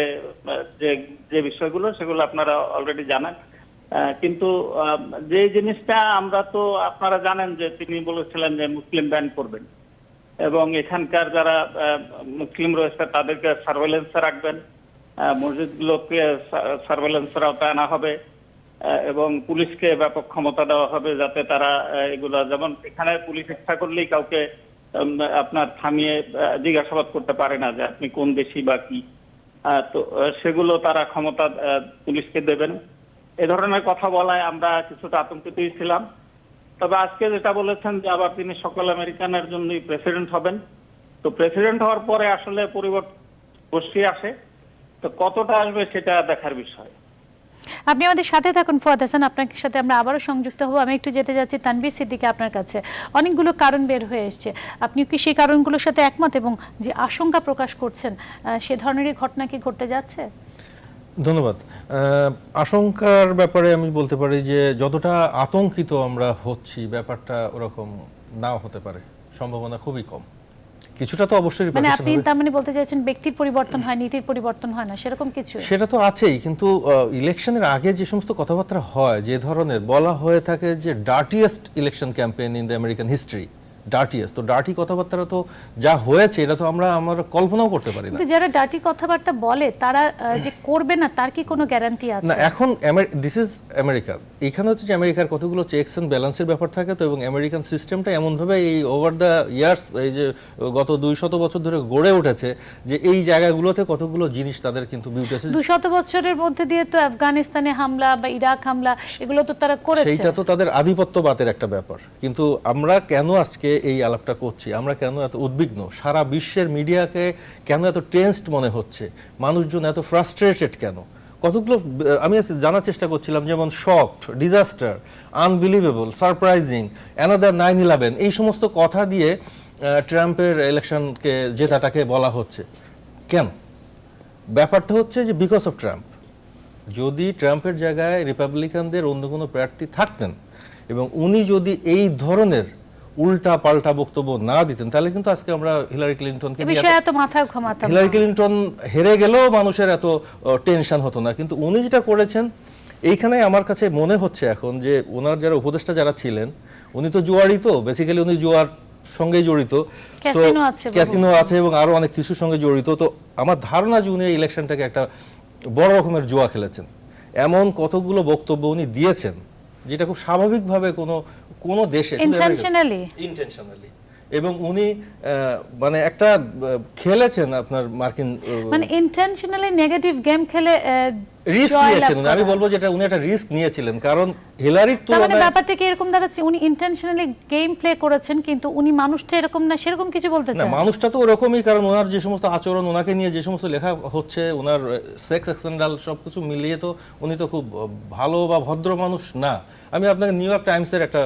F: যে বিষয়গুলো সেগুলো আপনারা অলরেডি জানেন। কিন্তু যে জিনিসটা আমরা তো আপনারা জানেন যে তিনি বলেছিলেন যে মুসলিম ব্যান করবেন এবং এখানকার যারা মুসলিম রয়েছে তাদেরকে সার্ভেলেন্সে রাখবেন, মসজিদগুলোকে সার্ভেলেন্সের আওতায় আনা হবে এবং পুলিশকে ব্যাপক ক্ষমতা দেওয়া হবে যাতে তারা এগুলা, যেমন এখানে পুলিশ ইচ্ছা করলেই কাউকে আপনার থামিয়ে জিজ্ঞাসাবাদ করতে পারে না যে আপনি কোন দেশি বা কি, তো সেগুলো তারা ক্ষমতা পুলিশকে দেবেন। এ ধরনের কথা বলায় আমরা কিছুটা আতঙ্কিতই ছিলাম। তবে আজকে যেটা বলেছেন যে আবার তিনি সকল আমেরিকানের জন্যই প্রেসিডেন্ট হবেন, তো প্রেসিডেন্ট হওয়ার পরে আসলে পরিবর্তন গোষ্ঠী আসে, তো কতটা আসবে সেটা দেখার বিষয়।
A: আপনি আমাদের সাথে থাকুন ফুয়াদ হাসান, আপনার সাথে আমরা আবারও সংযুক্ত হব। আমি একটু যেতে যাচ্ছি তানভীর সিদ্দিকী আপনার কাছে। অনেকগুলো কারণ বের হয়ে এসছে, আপনি কি সেই কারণগুলোর সাথে একমত এবং যে আশঙ্কা প্রকাশ করছেন সে ধরনেরই ঘটনা কি ঘটতে যাচ্ছে?
G: ধন্যবাদ। আশঙ্কার ব্যাপারে আমি বলতে পারি যে যতটা আতঙ্কিত আমরা হচ্ছি ব্যাপারটা ওরকম নাও হতে পারে, সম্ভাবনা খুবই কম। কিছুটা তো অবশ্যই
A: মানে
G: repercussion
A: আপনি
G: হবে।
A: তার মানে বলতে চাইছেন ব্যক্তির পরিবর্তন হয়, নীতির পরিবর্তন হয় না, সেরকম কিছু?
G: সেটা তো আছেই, কিন্তু ইলেকশনের আগে যে সমস্ত কথাবার্তা হয়, যে ধরনের বলা হয়ে থাকে যে ডার্টিয়েস্ট election campaign in the American history, ডার্টিয়েস্ট, তো ডার্টি কথাবার্তা তো যা হয়েছে এটা তো আমরা কল্পনাও করতে পারি না।
A: কিন্তু যারা ডার্টি কথাবার্তা বলে তারা যে করবে না তার কি কোনো গ্যারান্টি আছে?
G: না, এখন দিস ইজ আমেরিকা। এখানে হচ্ছে যে আমেরিকার কতগুলো চেকস এন্ড ব্যালেন্সের ব্যাপার থাকে, তো এবং আমেরিকান সিস্টেমটা এমনভাবে এই ওভার দ্য ইয়ার্স, এই যে গত 200 বছর ধরে গড়ে উঠেছে, যে এই জায়গাগুলোতে কতগুলো জিনিস তাদের কিন্তু
A: 200 বছরের মধ্যে দিয়ে তো আফগানিস্তানে হামলা বা ইরাক হামলা এগুলো তো তারা করেছে।
G: সেইটা তো তাদের আধিপত্যবাদের একটা ব্যাপার। কিন্তু আমরা কেন আজকে এই আলাপটা করছি, আমরা কেন এত উদ্বিগ্ন, সারা বিশ্বের মিডিয়াকে কেন এত টেন্সড মনে হচ্ছে, মানুষজন এত ফ্রাস্ট্রেটেড কেন, কতগুলো আমি জানার চেষ্টা করছিলাম, যেমন shocked, disaster, unbelievable, surprising, another 9/11, এই সমস্ত কথা দিয়ে ট্রাম্পের ইলেকশনকে জেতাটাকে বলা হচ্ছে কেন? ব্যাপারটা হচ্ছে যে বিকজ অফ ট্রাম্প। যদি ট্রাম্পের জায়গায় রিপাবলিকানদের অন্য কোনো প্রার্থী থাকতেন এবং উনি যদি এই ধরনের উল্টা পাল্টা বক্তব্য না দিতেন, তাহলে কিন্তু আজকে আমরা হিলারি ক্লিনটনকে
A: এই বিষয়ে এত মাথা ঘামাতাম না।
G: হিলারি ক্লিনটন হেরে গেলেও মানুষের এত টেনশন হতো না। কিন্তু উনি যেটা করেছেন, এইখানে আমার কাছে মনে হচ্ছে এখন যে ওনার যারা উপদেষ্টা যারা ছিলেন, উনি তো জুয়ারই, তো বেসিক্যালি উনি জুয়ার সঙ্গেই জড়িত, ক্যাসিনো আছে এবং আরো অনেক কিছুর সঙ্গে জড়িত। তো আমার ধারণা যে উনি এই ইলেকশনটাকে একটা বড় রকমের জুয়া খেলেছেন। এমন কতগুলো বক্তব্য উনি দিয়েছেন যেটা খুব স্বাভাবিকভাবে কোনো দেশে
A: ইন্টেনশনালি,
G: এবং উনি মানে একটা খেলেছেন আপনার মার্কিন,
A: মানে ইন্টেনশনালি নেগেটিভ গেম খেলে
G: রিস্ক নিয়েছেন। আমি বলবো যেটা উনি একটা রিস্ক নিয়েছিলেন, কারণ হিলারির
A: তার মানে
G: তুলনায়
A: ব্যাপারটা কি এরকম দাঁড়াচ্ছে উনি ইন্টেনশনালি গেম প্লে করেছেন, কিন্তু উনি মানুষটা এরকম না সেরকম কিছু বলতে
G: না,
A: চান?
G: মানুষটা তো ওরকমই, কারণ ওনার যে সমস্ত আচরণ, ওনাকে নিয়ে যে সমস্ত লেখা হচ্ছে, ওনার সেক্স স্ক্যান্ডাল সবকিছু মিলিয়ে তো উনি তো খুব ভালো বা ভদ্র মানুষ না। আমি আপনাকে নিউ ইয়র্ক টাইমসের একটা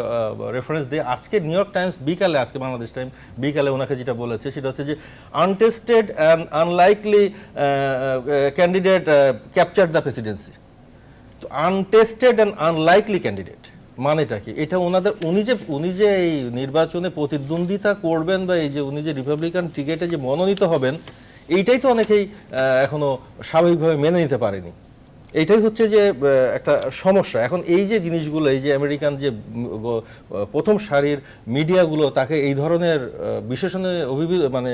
G: রেফারেন্স দিই। আজকে নিউ ইয়র্ক টাইমস বিকালে, আজকে বাংলাদেশ টাইম বিকালে ওনাকে যেটা বলেছে সেটা হচ্ছে যে untested and unlikely candidate capture the Presidency. তো আনটেস্টেড অ্যান্ড আনলাইকলি ক্যান্ডিডেট মানেটা কি? এটা উনি যে এই নির্বাচনে প্রতিদ্বন্দ্বিতা করবেন বা এই যে উনি যে রিপাবলিকান টিকেটে যে মনোনীত হবেন, এইটাই তো অনেকেই এখনো স্বাভাবিকভাবে মেনে নিতে পারেনি। এইটাই হচ্ছে যে একটা সমস্যা। এখন এই যে জিনিসগুলো, এই যে আমেরিকান যে প্রথম সারির মিডিয়াগুলো তাকে এই ধরনের বিশেষণে মানে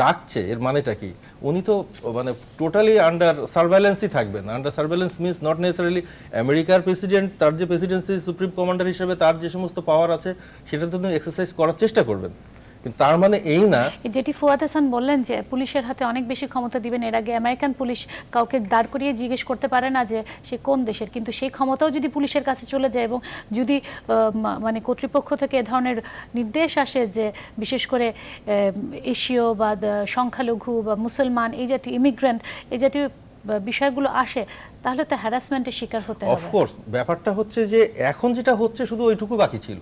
G: ডাকছে, এর মানেটা কি? উনি তো মানে টোটালি আন্ডার সার্ভেলেন্সই থাকবেন। Under surveillance means not necessarily আমেরিকার প্রেসিডেন্ট, তার যে প্রেসিডেন্সি সুপ্রিম কমান্ডার হিসেবে তার যে সমস্ত পাওয়ার আছে সেটা তো তিনি এক্সারসাইজ করার চেষ্টা করবেন, কিন্তু তার মানে এই না।
A: যেটি ফুয়াদ হাসান বললেন যে পুলিশের হাতে অনেক বেশি ক্ষমতা দিবেন, এর আগে আমেরিকান পুলিশ কাউকে দাঁড় করিয়ে জিজ্ঞেস করতে পারে না যে সে কোন দেশের, কিন্তু সেই ক্ষমতাও যদি পুলিশের কাছে চলে যায় এবং যদি মানে কর্তৃপক্ষ থেকে এ ধরনের নির্দেশ আসে যে বিশেষ করে এশীয় বা সংখ্যালঘু বা মুসলমান, এই জাতীয় ইমিগ্রেন্ট, এই জাতীয় বিষয়গুলো আসে, তাহলে তো হ্যারাসমেন্টের শিকার হতে হবে।
G: অফকোর্স, ব্যাপারটা হচ্ছে যে এখন যেটা হচ্ছে শুধু ওইটুকু বাকি ছিল।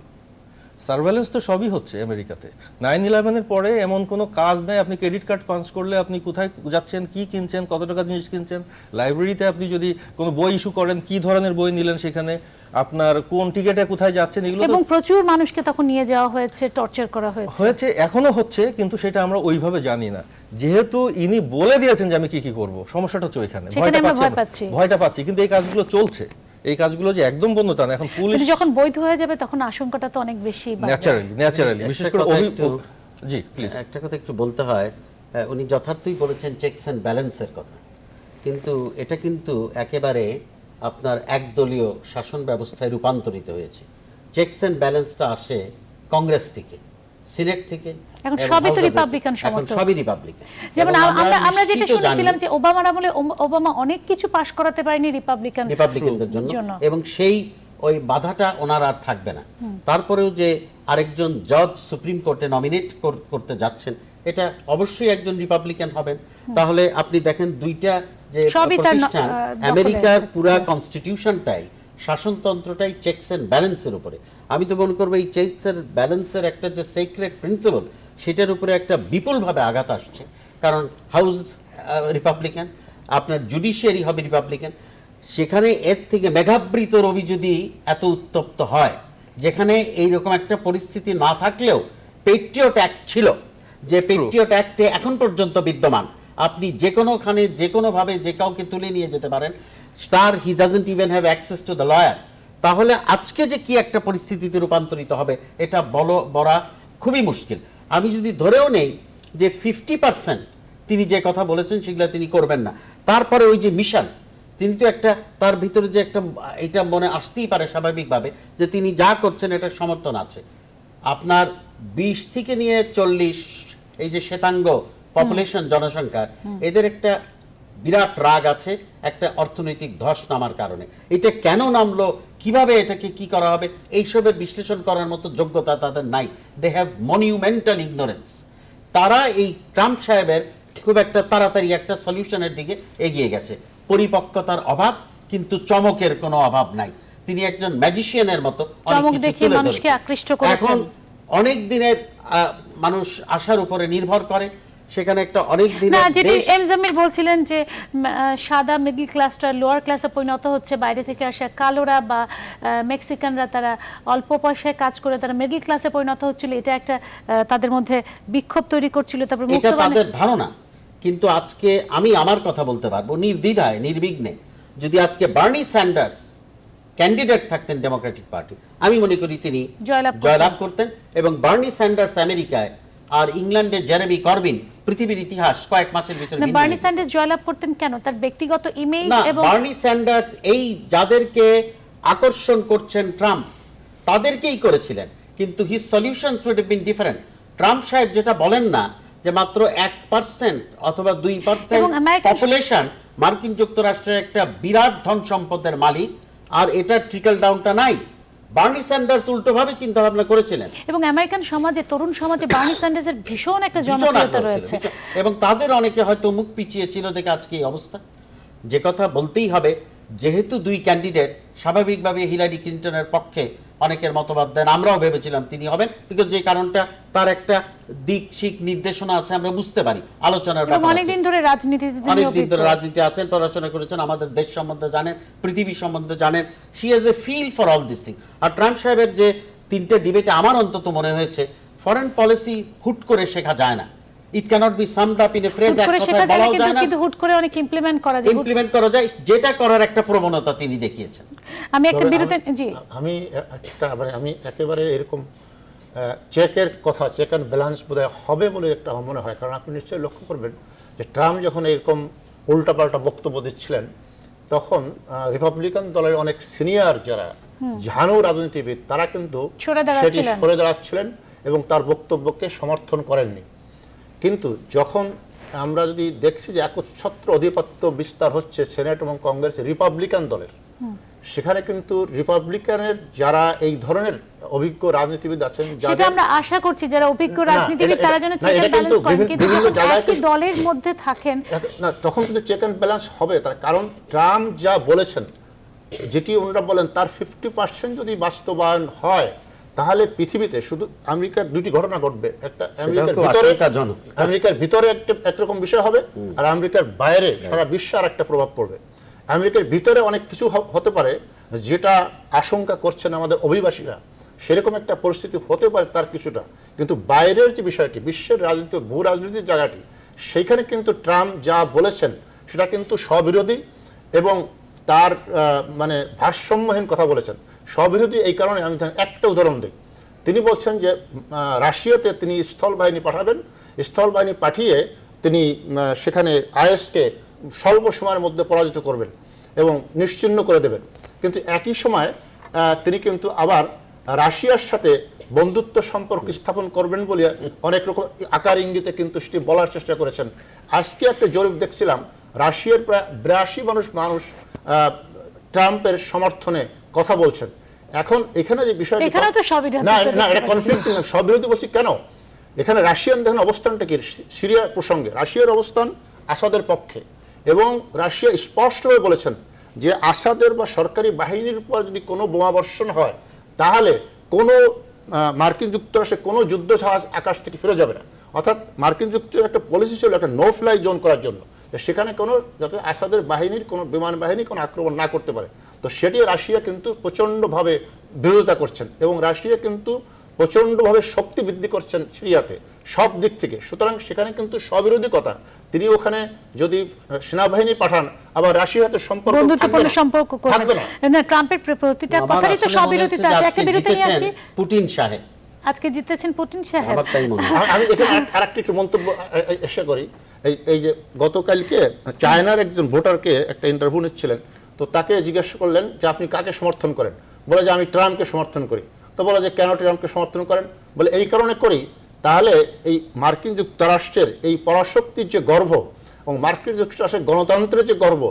G: সার্ভেলেন্স তো সবই হচ্ছে আমেরিকাতে। 9/11-এর পরে এমন কোনো কাজ নেই, আপনি ক্রেডিট কার্ড পাঞ্চ করলে আপনি কোথায় যাচ্ছেন, কি কিনছেন, কত টাকা জিনিস কিনছেন, লাইব্রেরিতে আপনি যদি কোনো বই ইস্যু করেন, কি ধরনের বই নিলেন সেখানে, আপনার কোন টিকেটে কোথায় যাচ্ছেন, এগুলো
A: এবং প্রচুর মানুষকে তখন নিয়ে যাওয়া হয়েছে, টর্চার করা
G: হয়েছে, এখনো হচ্ছে, কিন্তু সেটা আমরা ওইভাবে জানি না। যেহেতু ইনি বলে দিয়েছেন যে আমি কি করব, সমস্যাটা হচ্ছে ওইখানে, ভয়টা পাচ্ছি, কিন্তু এই কাজগুলো চলছে। এই কাজগুলো যে একদম বন্ধ তা না। এখন পুলিশ
A: কিন্তু যখন বৈধ হয়ে যাবে তখন আশঙ্কাটা তো অনেক বেশি বাড়বে।
G: ন্যাচারালি বিশেষ করে
C: একটা কথা একটু-
G: জি প্লিজ।
C: একটা কথা একটু বলতে হয়, উনি যথার্থই বলেছেন চেকস অ্যান্ড ব্যালেন্সের কথা, কিন্তু এটা কিন্তু একেবারে আপনার একদলীয় শাসন ব্যবস্থায় রূপান্তরিত হয়েছে। চেকস অ্যান্ড ব্যালেন্সটা আসে কংগ্রেস থেকে, সিনেট থেকে,
A: এখন
C: এবং
A: সবই তো
C: House of
A: রিপাবলিকান
C: Representatives। এখন
A: সমর্থক।
C: সবই রিপাবলিকান।
A: যেমন
C: এবং
A: আমরা যেটা
C: নিশ্চিত
A: শুনেছিলাম
C: জানি
A: যে ওবামার আমলে ওবামা অনেক কিছু পাশ করাতে পারেনি
C: রিপাবলিকানদের জন্য, এবং সেই ওই বাধাটা ওনার আর থাকবে না। তারপরেও যে আরেকজন জজ সুপ্রিম কোর্টে নমিনেট করতে যাচ্ছেন, এটা অবশ্যই একজন রিপাবলিকান হবেন। তাহলে আপনি দেখেন দুইটা যে
A: সবই তার
C: প্রতিষ্ঠান,
A: দখলে
C: আমেরিকার
A: হচ্ছে।
C: পুরা কনস্টিটিউশনটাই, শাসনতন্ত্রটাই চেকস এন্ড ব্যালেন্সের উপরে। আমি তো মনে করবো এই চেকস এন্ড ব্যালেন্সের একটা যে সিক্রেট প্রিন্সিপল, সেটার উপরে একটা বিপুলভাবে আঘাত আসছে। কারণ হাউস রিপাবলিকান, আপনার জুডিশিয়ারি হবে রিপাবলিকান, সেখানে এর থেকে মেঘাবৃত রবি যদি এত উত্তপ্ত হয়, যেখানে এইরকম একটা পরিস্থিতি না থাকলেও পেট্রিয়ট অ্যাক্ট ছিল, যে পেট্রিয়ট অ্যাক্টে এখন পর্যন্ত বিদ্যমান, আপনি যে কোনোখানে যে কোনোভাবে যে কাউকে তুলে নিয়ে যেতে পারেন, তার he doesn't even have access to the lawyer. তাহলে আজকে যে কি একটা পরিস্থিতিতে রূপান্তরিত হবে এটা বলা খুবই মুশকিল। আমি যদি ধরেও নেই যে 50% তিনি যে কথা বলেছেন সেগুলো তিনি করবেন না, তারপরে ওই যে মিশন, তিনি তো একটা তার ভিতরে যে একটা এটা মনে আসতেই পারে স্বাভাবিকভাবে যে তিনি যা করছেন এটা সমর্থন আছে। আপনার 20 থেকে নিয়ে 40 এই যে শ্বেতাঙ্গ পপুলেশন জনসংখ্যার, এদের একটা বিরাট রাগ আছে একটা অর্থনৈতিক ধস নামার কারণে। এটা কেন নামলো, কিভাবে এটাকে কি করা হবে, এইসবের বিশ্লেষণ করার মতো যোগ্যতা তাদের নাই। They have monumental ignorance. তারা এই ট্রাম্প সাহেবের খুব একটা তাড়াতাড়ি একটা সলিউশনের দিকে এগিয়ে গেছে। পরিপক্কতার অভাব, কিন্তু চমকের কোনো অভাব নাই। তিনি একজন ম্যাজিশিয়ানের মতো অনেক
A: চমক
C: কিছু
A: দেখিয়ে
C: তুলে
A: মানুষকে
C: ধরেছেন।
A: আকৃষ্ট করেছেন।
C: এখন অনেক দিনের মানুষ আশার উপরে নির্ভর করে, সেখানে একটা অনেক
A: না,
C: দিনের
A: যেটি
C: দেশ-
A: এম জামির বলছিলেন যে সাদা মিডল ক্লাসটা লোয়ার ক্লাসে পরিণত হচ্ছে, বাইরে থেকে আসা কালোরা বা মেক্সিকানরা তারা অল্প পয়সায় কাজ করে তারা মিডল ক্লাসে পরিণত হচ্ছিল, এটা একটা তাদের মধ্যে বিক্ষোভ তৈরি করছিল। তারপর
C: এটা
A: মুক্তবাণী
C: তাদের ধারণা। কিন্তু আজকে আমি আমার কথা বলতে পারবো নির্দ্বিধায় নির্বিঘ্নে, যদি আজকে বার্নি স্যান্ডার্স ক্যান্ডিডেট থাকতেন ডেমোক্রেটিক পার্টি, আমি মনে করি তিনি জয়লাভ করতেন। এবং বার্নি স্যান্ডার্স আমেরিকায় আর ইংল্যান্ডে জেরেমি করবিন পৃথিবীর ইতিহাস কয়েক মাসের ভিতরে ভিন্ন
A: বার্নি
C: হয়ে
A: স্যান্ডার্স জয়লাভ করতেন কেন? তার ব্যক্তিগত ইমেজ
C: না,
A: এবং
C: বার্নি স্যান্ডার্স এই যাদেরকে আকর্ষণ করছেন ট্রাম্প তাদেরকেই করেছিলেন, কিন্তু his solutions would have been different. Trump সাহেব যেটা বলেন না যে মাত্র 1% অথবা 2%
A: এবং আমেরিকান
C: পপুলেশন মার্কিন যুক্তরাষ্ট্রের একটা বিরাট ধন সম্পদের মালিক, আর এটা ট্রিকল ডাউনটা নাই। বার্নি স্যান্ডার্স উল্টোভাবে চিন্তা ভাবনা করেছিলেন,
A: এবং আমেরিকান সমাজে তরুণ সমাজে বার্নি স্যান্ডার্সের ভীষণ একটা
C: ভীষণ
A: জনপ্রিয়তা
C: আগ্রহ ছিল,
A: রয়েছে।
C: এবং তাদের অনেকে হয়তো মুখ পিছিয়ে ছিল দেখে আজকে এই অবস্থা। যে কথা বলতেই হবে, যেহেতু দুই ক্যান্ডিডেট স্বাভাবিকভাবে হিলারি ক্লিন্টনের পক্ষে অনেকের মতবাদ দেন, আমরাও ভেবেছিলাম তিনি হবেন, বিকজ যে কারণটা তার একটা দিক শিক নির্দেশনা আছে, আমরা বুঝতে পারি আলোচনার
A: এবং
C: ব্যাপার আছে।
A: অনেকদিন ধরে রাজনীতিতে তিনি
C: অনেকদিন ধরে
A: অভিজ্ঞ।
C: রাজনীতি আছেন, পড়াশোনা করেছেন, আমাদের দেশ সম্বন্ধে জানেন, পৃথিবী সম্বন্ধে জানেন। She has a feel for all this thing. আর ট্রাম্প সাহেবের যে 3টে ডিবেটে আমার অন্তত মনে হয়েছে, ফরেন পলিসি হুট করে শেখা যায় না। It cannot be summed up in a phrase,
A: হুট
C: এক
A: করে শেখা
C: কথায়
A: যায় না,
C: বলাও যায় না,
A: কিন্তু হুট করে অনেক ইমপ্লিমেন্ট করা যায়।
C: ইমপ্লিমেন্ট করা যায়, যেটা করার একটা প্রবণতা তিনি দেখিয়েছেন।
A: আমি একটা
E: তবে
A: বিরতি জি
E: আমি একটা মানে আমি একেবারে এরকম চেকের কথা, চেক অ্যান্ড ব্যালেন্স বোধহয় হবে বলে একটা আমার মনে হয়। কারণ আপনি নিশ্চয়ই লক্ষ্য করবেন যে ট্রাম্প যখন এরকম উল্টাপাল্টা বক্তব্য দিচ্ছিলেন, তখন রিপাবলিকান দলের অনেক সিনিয়র যারা ঝানু রাজনীতিবিদ তারা কিন্তু
A: সরে
E: সেটি
A: দাঁড়াচ্ছিলেন।
E: সরে দাঁড়াচ্ছিলেন এবং তার বক্তব্যকে সমর্থন করেননি। কিন্তু যখন আমরা যদি দেখছি যে একচ্ছত্র আধিপত্য বিস্তার হচ্ছে সেনেট এবং কংগ্রেস রিপাবলিকান দলের, সেখানে কিন্তু রিপাবলিকানের যারা এই ধরনের অভিজ্ঞ রাজনীতিবিদ আছেন,
A: সেটা আমরা আশা করছি যারা অভিজ্ঞ
E: না,
A: রাজনীতিবিদ
E: এটা-
A: তারা যেন
E: না,
A: চেক
E: এটা
A: এন্ড ব্যালেন্স
E: কিন্তু
A: করেন, কিন্তু
E: বিভিন্ন
A: যখন
E: জায়গায়
A: একই দলের মধ্যে থাকেন
E: না, তখন কিন্তু চেক অ্যান্ড ব্যালেন্স হবে। তার কারণ ট্রাম্প যা বলেছেন, যেটি ওনারা বলেন তার 50% যদি বাস্তবায়ন হয়, তাহলে পৃথিবীতে শুধু আমেরিকার দুটি ঘটনা ঘটবে। একটা আমেরিকার
C: খুব
E: ভিতরে,
C: আশঙ্কাজনক।
E: আমেরিকার ভিতরে একরকম বিষয় হবে, আর আমেরিকার বাইরে সারা বিশ্বে আর একটা প্রভাব পড়বে। আমেরিকার ভিতরে অনেক কিছু হতে পারে যেটা আশঙ্কা করছেন আমাদের অভিবাসীরা, সেরকম একটা পরিস্থিতি হতে পারে তার কিছুটা। কিন্তু বাইরের যে বিষয়টি, বিশ্বের রাজনীতি, ভূ রাজনীতির জায়গাটি, সেইখানে কিন্তু ট্রাম্প যা বলেছেন সেটা কিন্তু স্ববিরোধী এবং তার মানে ভারসাম্যহীন কথা বলেছেন। স্ববিরোধী এই কারণে আমি একটা উদাহরণ দিই। তিনি বলছেন যে রাশিয়াতে তিনি স্থল বাহিনী পাঠাবেন, স্থল বাহিনী পাঠিয়ে তিনি সেখানে আইএসকে স্বল্প সময়ের মধ্যে পরাজিত করবেন এবং নিশ্চিহ্ন করে দেবেন। কিন্তু একই সময় তিনি কিন্তু আবার রাশিয়ার সাথে বন্ধুত্ব সম্পর্ক স্থাপন করবেন বলে অনেক রকম আকার ইঙ্গিতে কিন্তু সেটি বলার চেষ্টা করেছেন। আজকে একটা জরিপ দেখছিলাম, রাশিয়ার প্রায় 82 মানুষ ট্রাম্পের সমর্থনে কথা বলছেন। এখন এখানে যে বিষয়টা না না এটা কনফ্লিক্টিং, স্ববিরোধী বলছি কেন? এখানে রাশিয়ান দেখেন অবস্থানটা কি সিরিয়ার প্রসঙ্গে, রাশিয়ার অবস্থান আসাদের পক্ষে, এবং রাশিয়া স্পষ্টভাবে বলেছেন যে আসাদের বা সরকারি বাহিনীর উপর যদি কোনো বোমাবর্ষণ হয় তাহলে কোনো মার্কিন যুক্তরাষ্ট্রের কোনো যুদ্ধ জাহাজ আকাশ থেকে ফিরে যাবে না। অর্থাৎ মার্কিন যুক্তরাষ্ট্রের একটা পলিসি ছিল একটা নো ফ্লাই জোন করার জন্য, সেখানে কোনো যাতে আসাদের বাহিনীর কোনো বিমান বাহিনী কোনো আক্রমণ না করতে পারে। তো সেটি রাশিয়া কিন্তু প্রচণ্ডভাবে বিরোধিতা করছেন, এবং রাশিয়া কিন্তু প্রচণ্ডভাবে শক্তি বৃদ্ধি করছেন সিরিয়াতে সব দিক থেকে। সুতরাং সেখানে কিন্তু স্ববিরোধী কথা। তিনি ওখানে যদি সেনাবাহিনী পাঠান আবার রাশিয়ার সাথে সম্পর্ক
A: বন্ধুত্বপূর্ণ সম্পর্ক
E: থাকবে
A: করবেন না। ট্রাম্পের প্রতিটা কথারই তো স্ববিরোধিতা আছে। একটা বিরতি নিয়ে আসি।
C: পুতিন সাহেব
A: আজকে জিতেছেন পুতিন সাহেব।
C: আমার তাই মনে হয়।
E: আমি এখানে আরেকটি মন্তব্য এসে করি। এই যে গতকালকে চায়নার একজন ভোটারকে একটা ইন্টারভিউ নিচ্ছিলেন, তো তাকে জিজ্ঞাসা করলেন যে আপনি কাকে সমর্থন করেন? বলে যে আমি ট্রাম্পকে সমর্থন করি। তো বলে যে কেন ট্রাম্পকে সমর্থন করেন? বলে এই কারণে করি, তাহলে এই মার্কিন যুক্তরাষ্ট্রের এই পরাশক্তির যে গর্ব এবং মার্কিন যুক্তরাষ্ট্রের গণতন্ত্রের যে গর্ব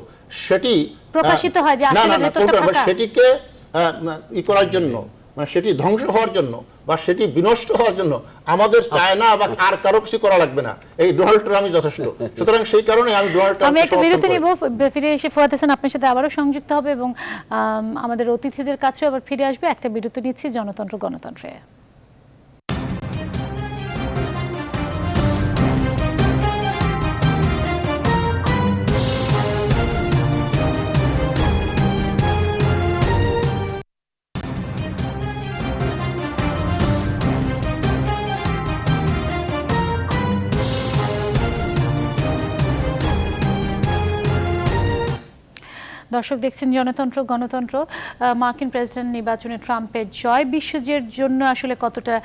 E: সেটি
A: প্রকাশিত হয় যে
E: সেটিকে ই করার জন্য, মানে সেটি ধ্বংস হওয়ার জন্য বা সেটি বিনষ্ট হওয়ার জন্য আমাদের চায়না বা আর কারো কিছু করা লাগবে না, এই ডোনাল্ড ট্রাম্পই যথেষ্ট। সুতরাং সেই কারণে আমি ডোনাল্ড ট্রাম্প।
A: আমি একটা বিরতি নিব, ফিরে এসে ফুয়াদ হাসান আপনার সাথে আবারও সংযুক্ত হবে এবং আমাদের অতিথিদের কাছেও আবার ফিরে আসবে। একটা বিরতি নিচ্ছি জনতন্ত্র গণতন্ত্রে। দর্শক দেখছেন জনতন্ত্র গণতন্ত্র। মার্কিন প্রেসিডেন্ট নির্বাচনে ট্রাম্পের জয় বিশ্বজয়ের জন্য আসলে কতটা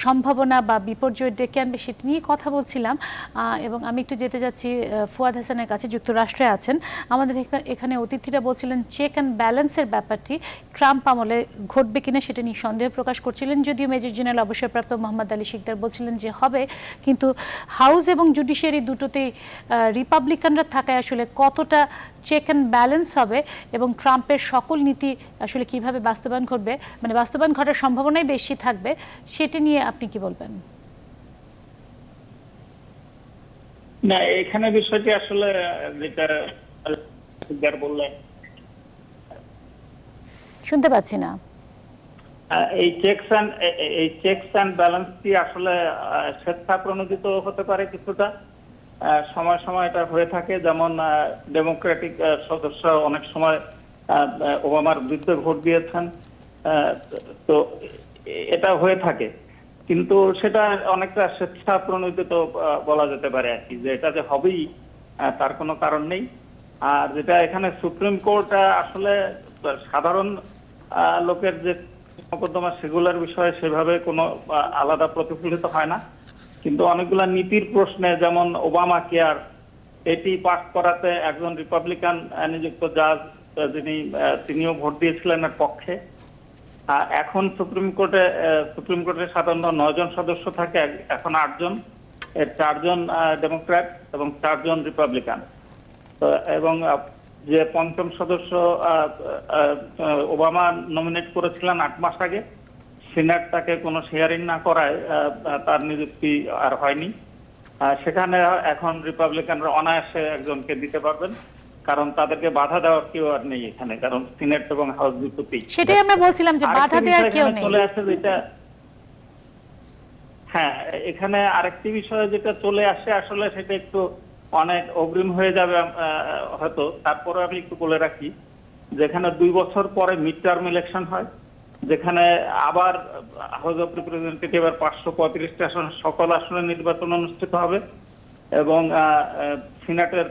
A: সম্ভাবনা বা বিপর্যয় ডেকে আনবে সেটা নিয়ে কথা বলছিলাম, এবং আমি একটু যেতে যাচ্ছি ফুয়াদ হাসানের কাছে। যুক্তরাষ্ট্রে আছেন আমাদের এখানে অতিথিরা বলছিলেন চেক অ্যান্ড ব্যালেন্সের ব্যাপারটি ট্রাম্প আমলে ঘটবে কিনা সেটা নিয়ে সন্দেহ প্রকাশ করছিলেন, যদিও মেজর জেনারেল অবসরপ্রাপ্ত মোহাম্মদ আলী শিকদার বলছিলেন যে হবে, কিন্তু হাউস এবং জুডিশিয়ারি দুটোতেই রিপাবলিকানরা থাকায় আসলে কতটা চেক অ্যান্ড ব্যালেন্স হবে এবং ট্রাম্পের সকল নীতি আসলে কিভাবে বাস্তবায়ন ঘটবে, মানে বাস্তবায়ন ঘটার সম্ভাবনাই বেশি থাকবে, সেটি নিয়ে আপনি কি বলবেন?
F: না, এখানে বিষয়টি আসলে যেটা বললেন,
A: শুনতে পাচ্ছি না।
F: এই চেকস অ্যান্ড ব্যালেন্সটি আসলে স্বেচ্ছাপ্রণোদিত হতে পারে কিছুটা, সময় সময় এটা হয়ে থাকে। যেমন ডেমোক্রেটিক সদস্য অনেক সময় ওবামার বিরুদ্ধে ভোট দিয়েছেন, তো এটা হয়ে থাকে, কিন্তু সেটা অনেকটা স্বেচ্ছাপ্রণোদিত বলা যেতে পারে আর কি, যে এটা যে হবেই তার কোনো কারণ নেই। আর যেটা এখানে সুপ্রিম কোর্ট আসলে সাধারণ লোকের যে মোকদ্দমা সেগুলোর বিষয়ে সেভাবে কোনো আলাদা প্রতিফলিত হয় না, কিন্তু অনেকগুলা নীতির প্রশ্নে, যেমন ওবামা কেয়ার, এটি পাস করাতে একজন রিপাবলিকান নিযুক্ত জাজ তিনিও ভোট দিয়েছিলেন এর পক্ষে। এখন সুপ্রিম কোর্টের সাধারণত 9 জন সদস্য থাকে, এখন 8 জন, এর 4 জন ডেমোক্র্যাট এবং 4 জন রিপাবলিকান। তো এবং যে 5ম সদস্য ওবামা নমিনেট করেছিলেন 8 মাস আগে, সিনেট তাকে কোনো শেয়ারিং না করায় তার নিযুক্তি আর হয়নি। সেখানে এখন রিপাবলিকানরা অনায়াসে একজনকে দিতে পারবেন, কারণ তাদেরকে বাধা দেওয়ার কেউ আর নেই এখানে, কারণ সিনেট এবং হাউস দুটোতেই।
A: সেটাই আমরা বলছিলাম যে বাধা দেওয়ার কেউ নেই।
F: চলে আসে যেটা, হ্যাঁ, এখানে আরেকটি বিষয় যেটা চলে আসে আসলে সেটা একটু অনেক অগ্রিম হয়ে যাবে হয়তো, তারপরে আমি একটু বলে রাখি, যেখানে 2 বছর পরে মিড টার্ম ইলেকশন হয়, যেখানে আবার হাউস অফ রিপ্রেজেন্টেটিভ এর 535টা আসন সকল আসনে নির্বাচন অনুষ্ঠিত হবে, এবং সিনেটের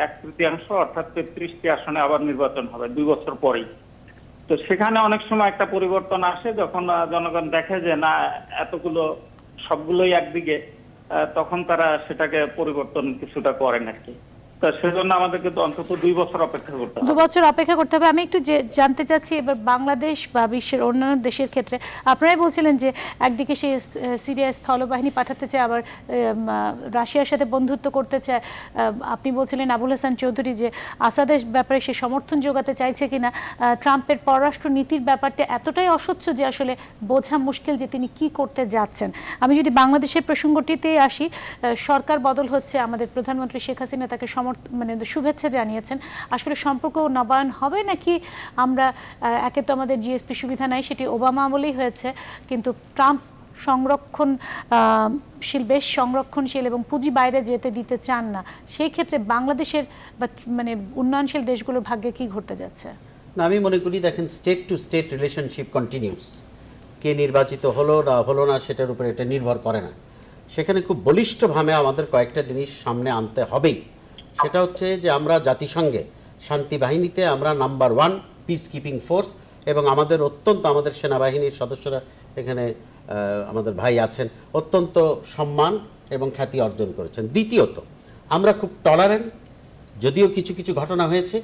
F: 1/3 অর্থাৎ 33টি আসনে আবার নির্বাচন হবে 2 বছর পরেই। তো সেখানে অনেক সময় একটা পরিবর্তন আসে যখন জনগণ দেখে যে না এতগুলো সবগুলোই একদিকে, তখন তারা সেটাকে পরিবর্তন কিছুটা করেন আর কি। তো সেজন্য আমাদেরকে তো অন্তত 2 বছর অপেক্ষা করতে
A: 2
F: হবে।
A: বছর অপেক্ষা করতে হবে। আমি একটু জানতে চাচ্ছি এবার বাংলাদেশ বা বিশ্বের অন্যান্য দেশের ক্ষেত্রে আপনারাই বলছিলেন যে একদিকে সেই সিরিয়া স্থলবাহিনী পাঠাতে চায়, আবার রাশিয়ার সাথে বন্ধুত্ব করতে চায়। আপনি বলছিলেন আবুল হাসান চৌধুরী যে আসাদের ব্যাপারে সে সমর্থন যোগাতে চাইছে কিনা। ট্রাম্পের পররাষ্ট্র নীতির ব্যাপারটা এতটাই অস্বচ্ছ যে আসলে বোঝা মুশকিল যে তিনি কি করতে যাচ্ছেন। আমি যদি বাংলাদেশের প্রসঙ্গটিতে আসি, সরকার বদল হচ্ছে, আমাদের প্রধানমন্ত্রী শেখ হাসিনা তাকে মানে শুভেচ্ছা জানিয়েছেন। আসলে সম্পর্ক নবায়ন হবে নাকি আমরা একে তো আমাদের জিএসপি সুবিধা নাই, সেটি ওবামা আমলেই হয়েছে, কিন্তু ট্রাম্প বেশ সংরক্ষণশীল এবং পুঁজি বাইরে যেতে দিতে চান না। সেই ক্ষেত্রে বাংলাদেশের বা মানে উন্নয়নশীল দেশগুলোর ভাগ্যে কি ঘটতে যাচ্ছে?
C: না, আমি মনে করি দেখেন state to state relationship continues. কে নির্বাচিত হলো না সেটার উপরে এটা নির্ভর করে না। সেখানে খুব বলিষ্ঠভাবে আমাদের কয়েকটা জিনিস সামনে আনতে হবেই। সেটা হচ্ছে যে আমরা জাতিসংঘে শান্তি বাহিনীতে আমরা নাম্বার 1 পিস কিপিং ফোর্স, এবং আমাদের সেনাবাহিনীর সদস্যরা এখানে আমাদের ভাই আছেন, অত্যন্ত সম্মান এবং খ্যাতি অর্জন করেছেন। দ্বিতীয়ত, আমরা খুব টলারেন্ট, যদিও কিছু কিছু ঘটনা হয়েছে।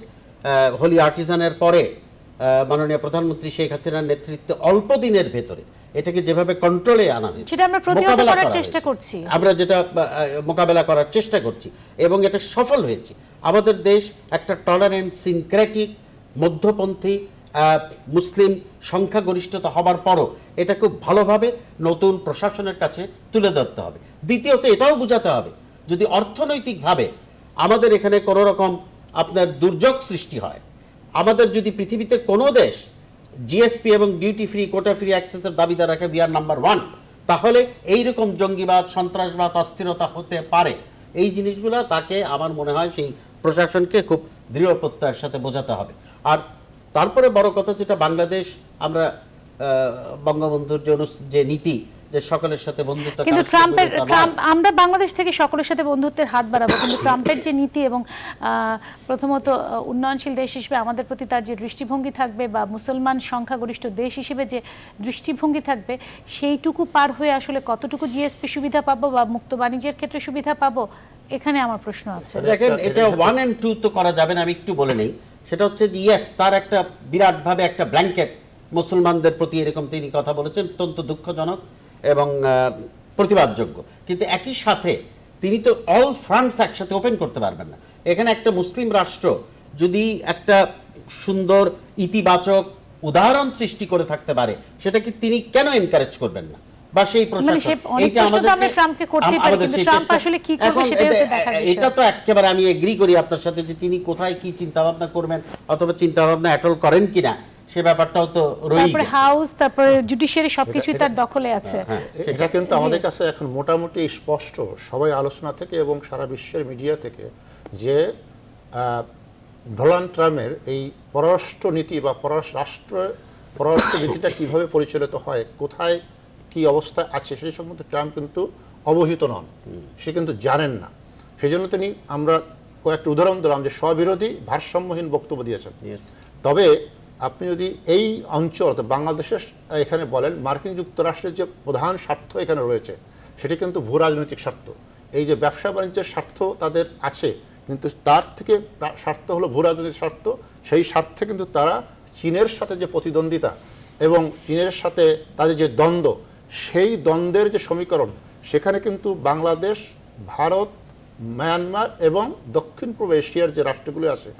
C: হোলি আর্টিজানের পরে মাননীয় প্রধানমন্ত্রী শেখ হাসিনার নেতৃত্বে অল্প দিনের ভেতরে এটাকে যেভাবে কন্ট্রোলে আনা হয়েছে,
A: সেটা আমরা প্রতিহত করার চেষ্টা করছি,
C: আমরা যেটা মোকাবেলা করার চেষ্টা করছি এবং এটা সফল হয়েছে। আমাদের দেশ একটা টলারেন্ট, সিনক্রেটিক, মধ্যপন্থী মুসলিম সংখ্যাগরিষ্ঠতা হবার পরও এটা খুব ভালোভাবে নতুন প্রশাসনের কাছে তুলে ধরতে হবে। দ্বিতীয়ত, এটাও বোঝাতে হবে যদি অর্থনৈতিকভাবে আমাদের এখানে কোনো রকম আপনার দুর্যোগ সৃষ্টি হয়, আমাদের যদি পৃথিবীতে কোনো দেশ জিএসপি এবং ডিউটি ফ্রি, কোটা ফ্রি অ্যাক্সেসের দাবিদার রাখে, উই আর নাম্বার 1, তাহলে এইরকম জঙ্গিবাদ, সন্ত্রাসবাদ, অস্থিরতা হতে পারে। এই জিনিসগুলো তাকে আমার মনে হয় সেই প্রশাসনকে খুব দৃঢ় প্রত্যয়ের সাথে বোঝাতে হবে। আর তারপরে বড় কথা যেটা বাংলাদেশ, আমরা বঙ্গবন্ধুর যে নীতি যে সকলের সাথে বন্ধুত্ব,
A: কিন্তু আমরা বাংলাদেশ থেকে সকলের সাথে বন্ধুত্বের হাত বাড়াবো, কিন্তু ট্রাম্পের যে নীতি এবং প্রথমত উন্নয়নশীল দেশ হিসেবে আমাদের প্রতি তার যে দৃষ্টিভঙ্গি থাকবে বা মুসলমান সংখ্যাগরিষ্ঠ দেশ হিসেবে যে দৃষ্টিভঙ্গি থাকবে, সেইটুকু পার হয়ে আসলে কতটুকু জিএসপি সুবিধা পাবো বা মুক্ত বাণিজ্যের ক্ষেত্রে সুবিধা পাবো, এখানে আমার প্রশ্ন আছে।
C: দেখেন, এটা 1 and 2 তো করা যাবে না। আমি একটু বলে নেই, সেটা হচ্ছে যে ইয়েস, তার একটা বিরাটভাবে একটা ব্ল্যাঙ্কেট মুসলমানদের প্রতি এরকম তিনি কথা বলেছেন, অত্যন্ত দুঃখজনক এবং প্রতিবাদযোগ্য। কিন্তু একই সাথে তিনি তো অল ফ্রন্টস একসাথে ওপেন করতে পারবেন না। এখানে একটা মুসলিম রাষ্ট্র যদি একটা সুন্দর ইতিবাচক উদাহরণ সৃষ্টি করে থাকতে পারে, সেটা কি তিনি কেন এনকারেজ করবেন না? বা সেই এটা তো একেবারে আমি এগ্রি করি আপনার সাথে যে তিনি কোথায় কি চিন্তা ভাবনা করবেন অথবা চিন্তা ভাবনা অ্যাটল করেন কিনা সে ব্যাপারটাও তো রয়েছে।
A: তারপরে হাউস, তারপরে জুডিশিয়ারি সবকিছুই তার দখলে আছে।
E: এটা কিন্তু আমাদের কাছে এখন মোটামুটি স্পষ্ট সবাই আলোচনা থেকে এবং সারা বিশ্বের মিডিয়া থেকে যে ডোনাল্ড ট্রাম্পের এই পররাষ্ট্র নীতি বা পররাষ্ট্র নীতিটা কিভাবে পরিচালিত হয়, কোথায় কি অবস্থা আছে সেই সম্বন্ধে ট্রাম্প কিন্তু অবহিত নন, সে কিন্তু জানেন না। সেই জন্য তিনি, আমরা কয়েকটা উদাহরণ দিলাম যে স্ববিরোধী ভারসাম্যহীন বক্তব্য দিয়েছেন। তবে আপনি যদি এই অঞ্চল বাংলাদেশের এখানে বলেন, মার্কিন যুক্তরাষ্ট্রের যে প্রধান স্বার্থ এখানে রয়েছে সেটি কিন্তু ভূ রাজনৈতিক স্বার্থ। এই যে ব্যবসা বাণিজ্যের স্বার্থ তাদের আছে, কিন্তু তার থেকে স্বার্থ হলো ভূ রাজনৈতিক স্বার্থ। সেই স্বার্থে কিন্তু তারা চীনের সাথে যে প্রতিদ্বন্দ্বিতা এবং চীনের সাথে তাদের যে দ্বন্দ্ব, সেই দ্বন্দ্বের যে সমীকরণ, সেখানে কিন্তু বাংলাদেশ, ভারত, মায়ানমার এবং দক্ষিণ পূর্ব এশিয়ার যে রাষ্ট্রগুলি আছে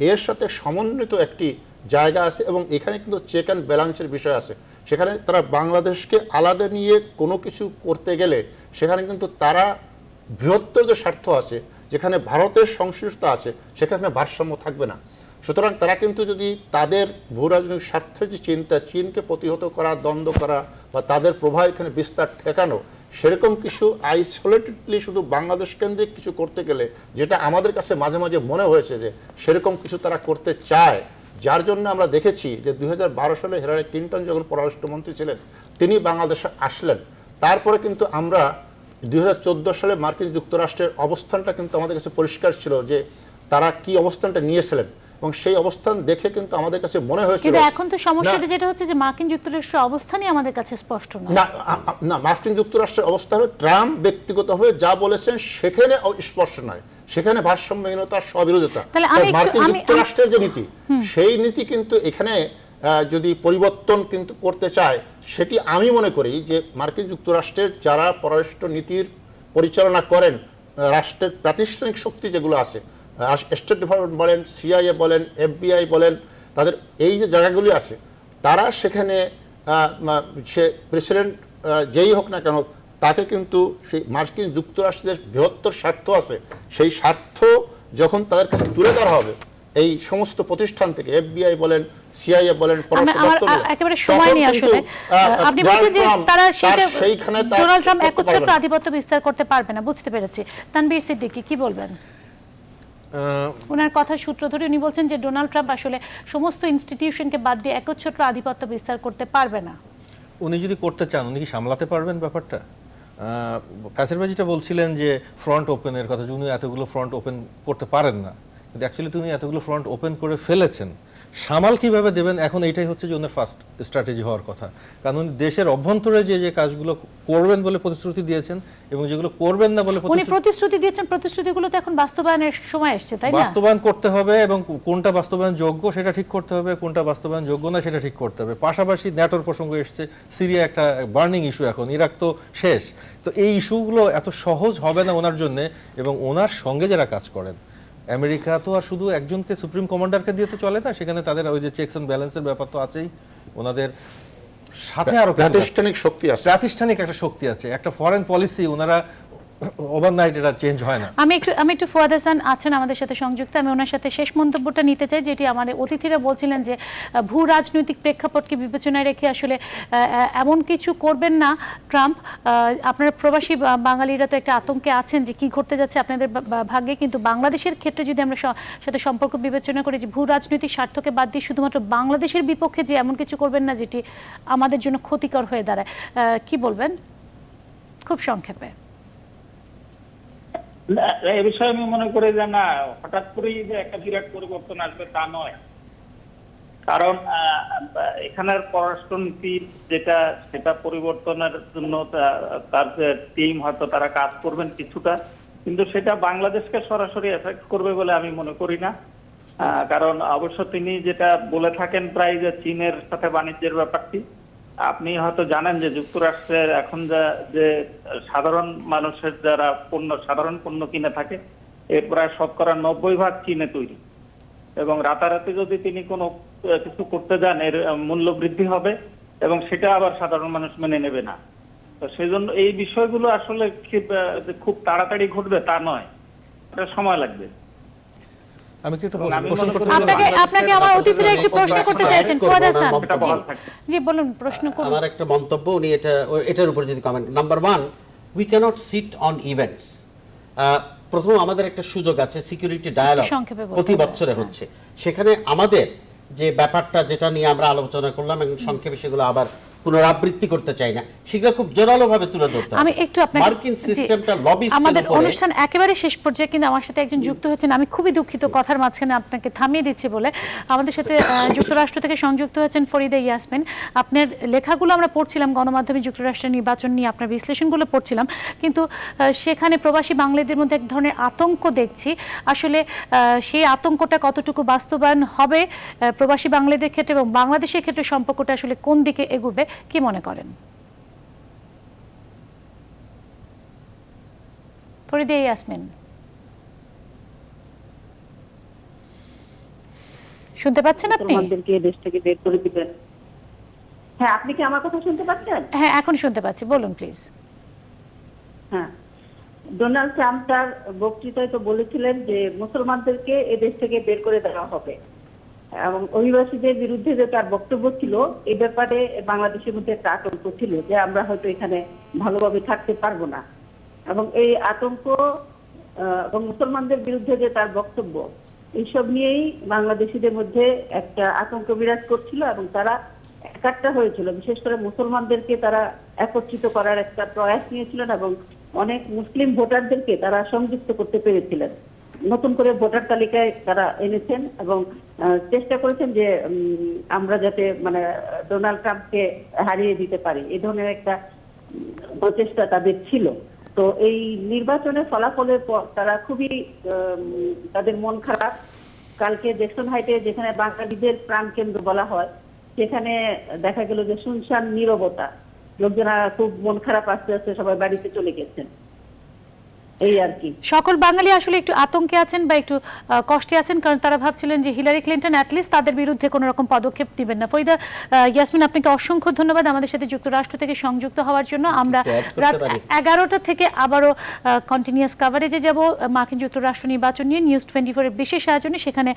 E: এর সাথে সমন্বিত একটি জায়গা আছে এবং এখানে কিন্তু চেক অ্যান্ড ব্যালেন্সের বিষয় আছে। সেখানে তারা বাংলাদেশকে আলাদা নিয়ে কোনো কিছু করতে গেলে সেখানে কিন্তু তারা বৃহত্তর যে স্বার্থ আছে, যেখানে ভারতের সংশ্লিষ্টতা আছে, সেখানে ভারসাম্য থাকবে না। সুতরাং তারা কিন্তু যদি তাদের ভূ রাজনৈতিক স্বার্থের যে চিন্তা, চীনকে প্রতিহত করা, দ্বন্দ্ব করা বা তাদের প্রভাব এখানে বিস্তার ঠেকানো, সেরকম কিছু আইসোলেটেডলি শুধু বাংলাদেশ কেন্দ্রিক কিছু করতে গেলে, যেটা আমাদের কাছে মাঝে মাঝে মনে হয়েছে যে সেরকম কিছু তারা করতে চায়, যার জন্য আমরা দেখেছি যে 2012 সালে হিলারি ক্লিন্টন যখন পররাষ্ট্রমন্ত্রী ছিলেন তিনি বাংলাদেশে আসলেন, তারপরে কিন্তু আমরা 2014 সালে মার্কিন যুক্তরাষ্ট্রের অবস্থানটা কিন্তু আমাদের কাছে পরিষ্কার ছিল যে তারা কি অবস্থানটা নিয়েছিলেন, এবং সেই অবস্থান দেখে কিন্তু আমাদের কাছে মনে হয়েছিল
A: কিন্তু এখন তো সমস্যাটা যেটা হচ্ছে যে মার্কিন যুক্তরাষ্ট্রের অবস্থানই আমাদের কাছে স্পষ্ট নয়।
E: না না, মার্কিন যুক্তরাষ্ট্রের অবস্থা হলো ট্রাম্প ব্যক্তিগতভাবে যা বলেছেন সেখানে স্পষ্ট নয়, সেখানে ভারসাম্যহীনতা, স্ববিরোধিতা।
A: তাহলে আমি
E: মার্কিন যুক্তরাষ্ট্রের যে নীতি, সেই নীতি কিন্তু এখানে যদি পরিবর্তন কিন্তু করতে চায়, সেটি আমি মনে করি যে মার্কিন যুক্তরাষ্ট্রের যারা পররাষ্ট্র নীতির পরিচালনা করেন, রাষ্ট্রের প্রাতিষ্ঠানিক শক্তি যেগুলো আছে, স্টেট ডিপার্টমেন্ট বলেন, সিআইএ বলেন, FBI বলেন, তাদের এই যে জায়গাগুলি আছে, তারা সেখানে সে প্রেসিডেন্ট যেই হোক না কেন, তাকে কিন্তু সেই মার্কিন যুক্তরাষ্ট্রের বৃহত্তর স্বার্থ আছে, সেই স্বার্থ যখন তাদের কাছে তুলে ধরা হবে এই সমস্ত প্রতিষ্ঠান থেকে, FBI বলেন, সিআইএ বলেন,
A: একেবারে সময় নিয়ে আসলে আপনি বলছেন যে তারা সেইখানে ডোনাল্ড ট্রাম্প একচ্ছত্র আধিপত্য বিস্তার করতে পারবে না, বুঝতে পেরেছি। তানভীর সিদ্দিকী কি বলবেন? ওনার কথার সূত্র ধরে উনি বলছেন যে ডোনাল্ড ট্রাম্প আসলে সমস্ত ইনস্টিটিউশনকে বাদ দিয়ে একচ্ছত্র আধিপত্য বিস্তার করতে পারবে না।
G: উনি যদি করতে চান, উনি কি সামলাতে পারবেন ব্যাপারটা? কাসের ভাই যেটা বলছিলেন যে ফ্রন্ট ওপেনের কথা, উনি এতগুলো ফ্রন্ট ওপেন করতে পারেন না, কিন্তু অ্যাকচুয়ালি তিনি এতগুলো ফ্রন্ট ওপেন করে ফেলেছেন। সামাল কিভাবে দেবেন, এখন এইটাই হচ্ছে যে ওনার ফার্স্ট স্ট্র্যাটেজি হওয়ার কথা। কারণ উনি দেশের অভ্যন্তরে যে কাজগুলো করবেন বলে প্রতিশ্রুতি দিয়েছেন এবং যেগুলো করবেন না বলে
A: উনি প্রতিশ্রুতি দিয়েছেন, প্রতিশ্রুতিগুলো তো এখন বাস্তবায়নের সময় এসেছে, তাই না?
G: বাস্তবায়ন করতে হবে এবং কোনটা বাস্তবায়ন যোগ্য সেটা ঠিক করতে হবে, কোনটা বাস্তবায়ন যোগ্য না সেটা ঠিক করতে হবে। পাশাপাশি ন্যাটোর প্রসঙ্গ এসেছে, সিরিয়া একটা বার্নিং ইস্যু, এখন ইরাক তো শেষ। তো এই ইস্যুগুলো এত সহজ হবে না ওনার জন্য, এবং ওনার সঙ্গে যারা কাজ করেন, আমেরিকা তো আর শুধু একজনকে সুপ্রিম কমান্ডারকে দিয়ে তো চলে না, সেখানে তাদের ওই যে চেকস অ্যান্ড ব্যালেন্সের ব্যাপার তো আছেই, ওনাদের সাথে আরো
E: প্রাতিষ্ঠানিক শক্তি আছে,
G: প্রাতিষ্ঠানিক একটা শক্তি আছে, একটা ফরেন পলিসি ওনারা ওভারনাইট এটা চেঞ্জ হয় না।
A: আমি একটু ফুয়াদ হাসান আছেন আমাদের সাথে সংযুক্ত, আমি ওনার সাথে শেষ মন্তব্যটা নিতে চাই, যেটি আমাদের অতিথিরা বলছিলেন যে ভূ রাজনৈতিক প্রেক্ষাপটকে বিবেচনায় রেখে আসলে এমন কিছু করবেন না ট্রাম্প। আপনারা প্রবাসী বাঙালিরা তো একটা আতঙ্কে আছেন যে কি ঘটতে যাচ্ছে আপনাদের ভাগ্যে, কিন্তু বাংলাদেশের ক্ষেত্রে যদি আমরা সাথে সম্পর্ক বিবেচনা করি যে ভূ রাজনৈতিক স্বার্থকে বাদ দিয়ে শুধুমাত্র বাংলাদেশের বিপক্ষে যে এমন কিছু করবেন না যেটি আমাদের জন্য ক্ষতিকর হয়ে দাঁড়ায়, কি বলবেন খুব সংক্ষেপে?
F: এই বিষয়ে আমি মনে করি যে না, হঠাৎ করেই যে একটা বিরাট পরিবর্তন আসবে তা নয়। কারণ এখানের পররাষ্ট্রনীতি যেটা, সেটা পরিবর্তনের জন্য তার যে টিম হয়তো তারা কাজ করবেন কিছুটা, কিন্তু সেটা বাংলাদেশকে সরাসরি এফেক্ট করবে বলে আমি মনে করি না। কারণ অবশ্য তিনি যেটা বলে থাকেন প্রায় যে চীনের সাথে বাণিজ্যের ব্যাপারটি, আপনি হয়তো জানেন যে যুক্তরাষ্ট্রের এখন যে সাধারণ মানুষের যারা সাধারণ পণ্য কিনে থাকে, এর প্রায় 90% চীনে তৈরি, এবং রাতারাতি যদি তিনি কোনো কিছু করতে যান এর মূল্য বৃদ্ধি হবে এবং সেটা আবার সাধারণ মানুষ মেনে নেবে না। তো সেই জন্য এই বিষয়গুলো আসলে খুব তাড়াতাড়ি ঘটবে তা নয়, এটা সময় লাগবে।
G: আমি কি একটু
A: আপনাকে আমার অতিথিরা একটু প্রশ্ন করতে চাইছেন, ফুয়াদ হাসান জি বলুন, প্রশ্ন করুন।
C: আমার একটা মন্তব্য, উনি এটার উপর যদি comment. Number 1, we can't sit on events. প্রথম আমাদের একটা সুযোগ আছে, সিকিউরিটি ডায়ালগ প্রতি বছরে হচ্ছে, সেখানে আমাদের যে ব্যাপারটা যেটা নিয়ে আমরা আলোচনা করলাম এবং সংক্ষেপে সেগুলো আবার পুনরাবৃত্তি করতে চাই না, সেগুলো খুব জোরালোভাবে তুলে ধরতে হবে।
A: আমি একটু আপনাকে
C: মার্কিন সিস্টেমটা লবিস্টদের
A: আমাদের
C: উপরে,
A: অনুষ্ঠান একেবারে শেষ পর্যায়ে, কিন্তু আমার সাথে একজন যুক্ত হয়েছেন, আমি খুবই দুঃখিত কথার মাঝখানে আপনাকে থামিয়ে দিচ্ছি বলে। আমাদের সাথে যুক্তরাষ্ট্র থেকে সংযুক্ত হয়েছেন ফরিদা ইয়াসমিন। আপনার লেখাগুলো আমরা পড়ছিলাম, গণমাধ্যমে যুক্তরাষ্ট্রের নির্বাচন নিয়ে আপনার বিশ্লেষণগুলো পড়ছিলাম, কিন্তু সেখানে প্রবাসী বাঙালিদের মধ্যে এক ধরনের আতঙ্ক দেখছি। আসলে সেই আতঙ্কটা কতটুকু বাস্তবায়ন হবে প্রবাসী বাঙালিদের ক্ষেত্রে এবং বাংলাদেশের ক্ষেত্রে সম্পর্কটা আসলে কোন দিকে এগোবে, কি মনে করেন? ফরিদা ইয়াসমিন শুনতে পাচ্ছেন আপনি?
H: আমাদেরকে দেশ থেকে বের করে দিবেন। হ্যাঁ, আপনি কি আমার কথা শুনতে পাচ্ছেন?
A: হ্যাঁ, এখন শুনতে পাচ্ছি, বলুন প্লিজ।
H: হ্যাঁ, ডোনাল্ড ট্রাম্প তার বক্তৃতায় তো বলেছিলেন যে মুসলমানদেরকে এ দেশ থেকে বের করে দেওয়া হবে, এবং অভিবাসীদের বিরুদ্ধে যে তার বক্তব্য ছিল এই ব্যাপারে বাংলাদেশের মধ্যে একটা আতঙ্ক ছিল যে আমরা হয়তো এখানে ভালোভাবে থাকতে পারবো না, এবং এই আতঙ্ক এবং মুসলমানদের বিরুদ্ধে যে তার বক্তব্য, এইসব নিয়েই বাংলাদেশিদের মধ্যে একটা আতঙ্ক বিরাজ করছিল এবং তারা একাট্টা হয়েছিল। বিশেষ করে মুসলমানদেরকে তারা একত্রিত করার একটা প্রয়াস নিয়েছিলেন এবং অনেক মুসলিম ভোটারদেরকে তারা সংযুক্ত করতে পেরেছিলেন, নতুন করে ভোটার তালিকায় তারা এনেছেন এবং চেষ্টা করেছেন যে আমরা যাতে মানে ডোনাল্ড ট্রাম্পকে হারিয়ে দিতে পারি, এই ধরনের একটা প্রচেষ্টা তাদের ছিল। তো এই নির্বাচনের ফলাফলের পর তারা খুবই তাদের মন খারাপ। কালকে জ্যাকসন হাইটে যেখানে বাঙালিদের প্রাণকেন্দ্র বলা হয়, সেখানে দেখা গেল যে শুনশান নীরবতা, লোকজনা খুব মন খারাপ, আস্তে আস্তে সবাই বাড়িতে চলে গেছেন, এই আর কি।
A: সকল বাঙালি আসলে একটু আতঙ্কে আছেন বা একটু কষ্টে আছেন, কারণ তারা ভাবছিলেন যে হিলারি ক্লিন্টন অ্যাটলিস্ট তাদের বিরুদ্ধে কোনো রকম পদক্ষেপ নেবেন না। ফরিদা, ইয়াসমিন, আপনাকে অসংখ্য ধন্যবাদ আমাদের সাথে যুক্তরাষ্ট্র থেকে সংযুক্ত হওয়ার জন্য। আমরা রাত 11টা থেকে আবারও কন্টিনিউয়াস কাভারেজে যাব মার্কিন যুক্তরাষ্ট্র নির্বাচন নিয়ে নিউজ 24 এর বিশেষ আয়োজনে। সেখানে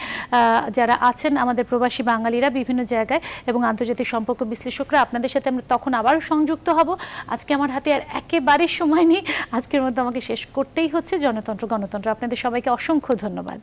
A: যারা আছেন আমাদের প্রবাসী বাঙালিরা বিভিন্ন জায়গায় এবং আন্তর্জাতিক সম্পর্ক বিশ্লেষকরা, আপনাদের সাথে আমরা তখন আবারও সংযুক্ত হব। আজকে আমার হাতে আর একেবারে সময় নেই, আজকের মধ্যে আমাকে শেষ করতেই হচ্ছে। জনতন্ত্র গণতন্ত্র, আপনাদের সবাইকে অসংখ্য ধন্যবাদ।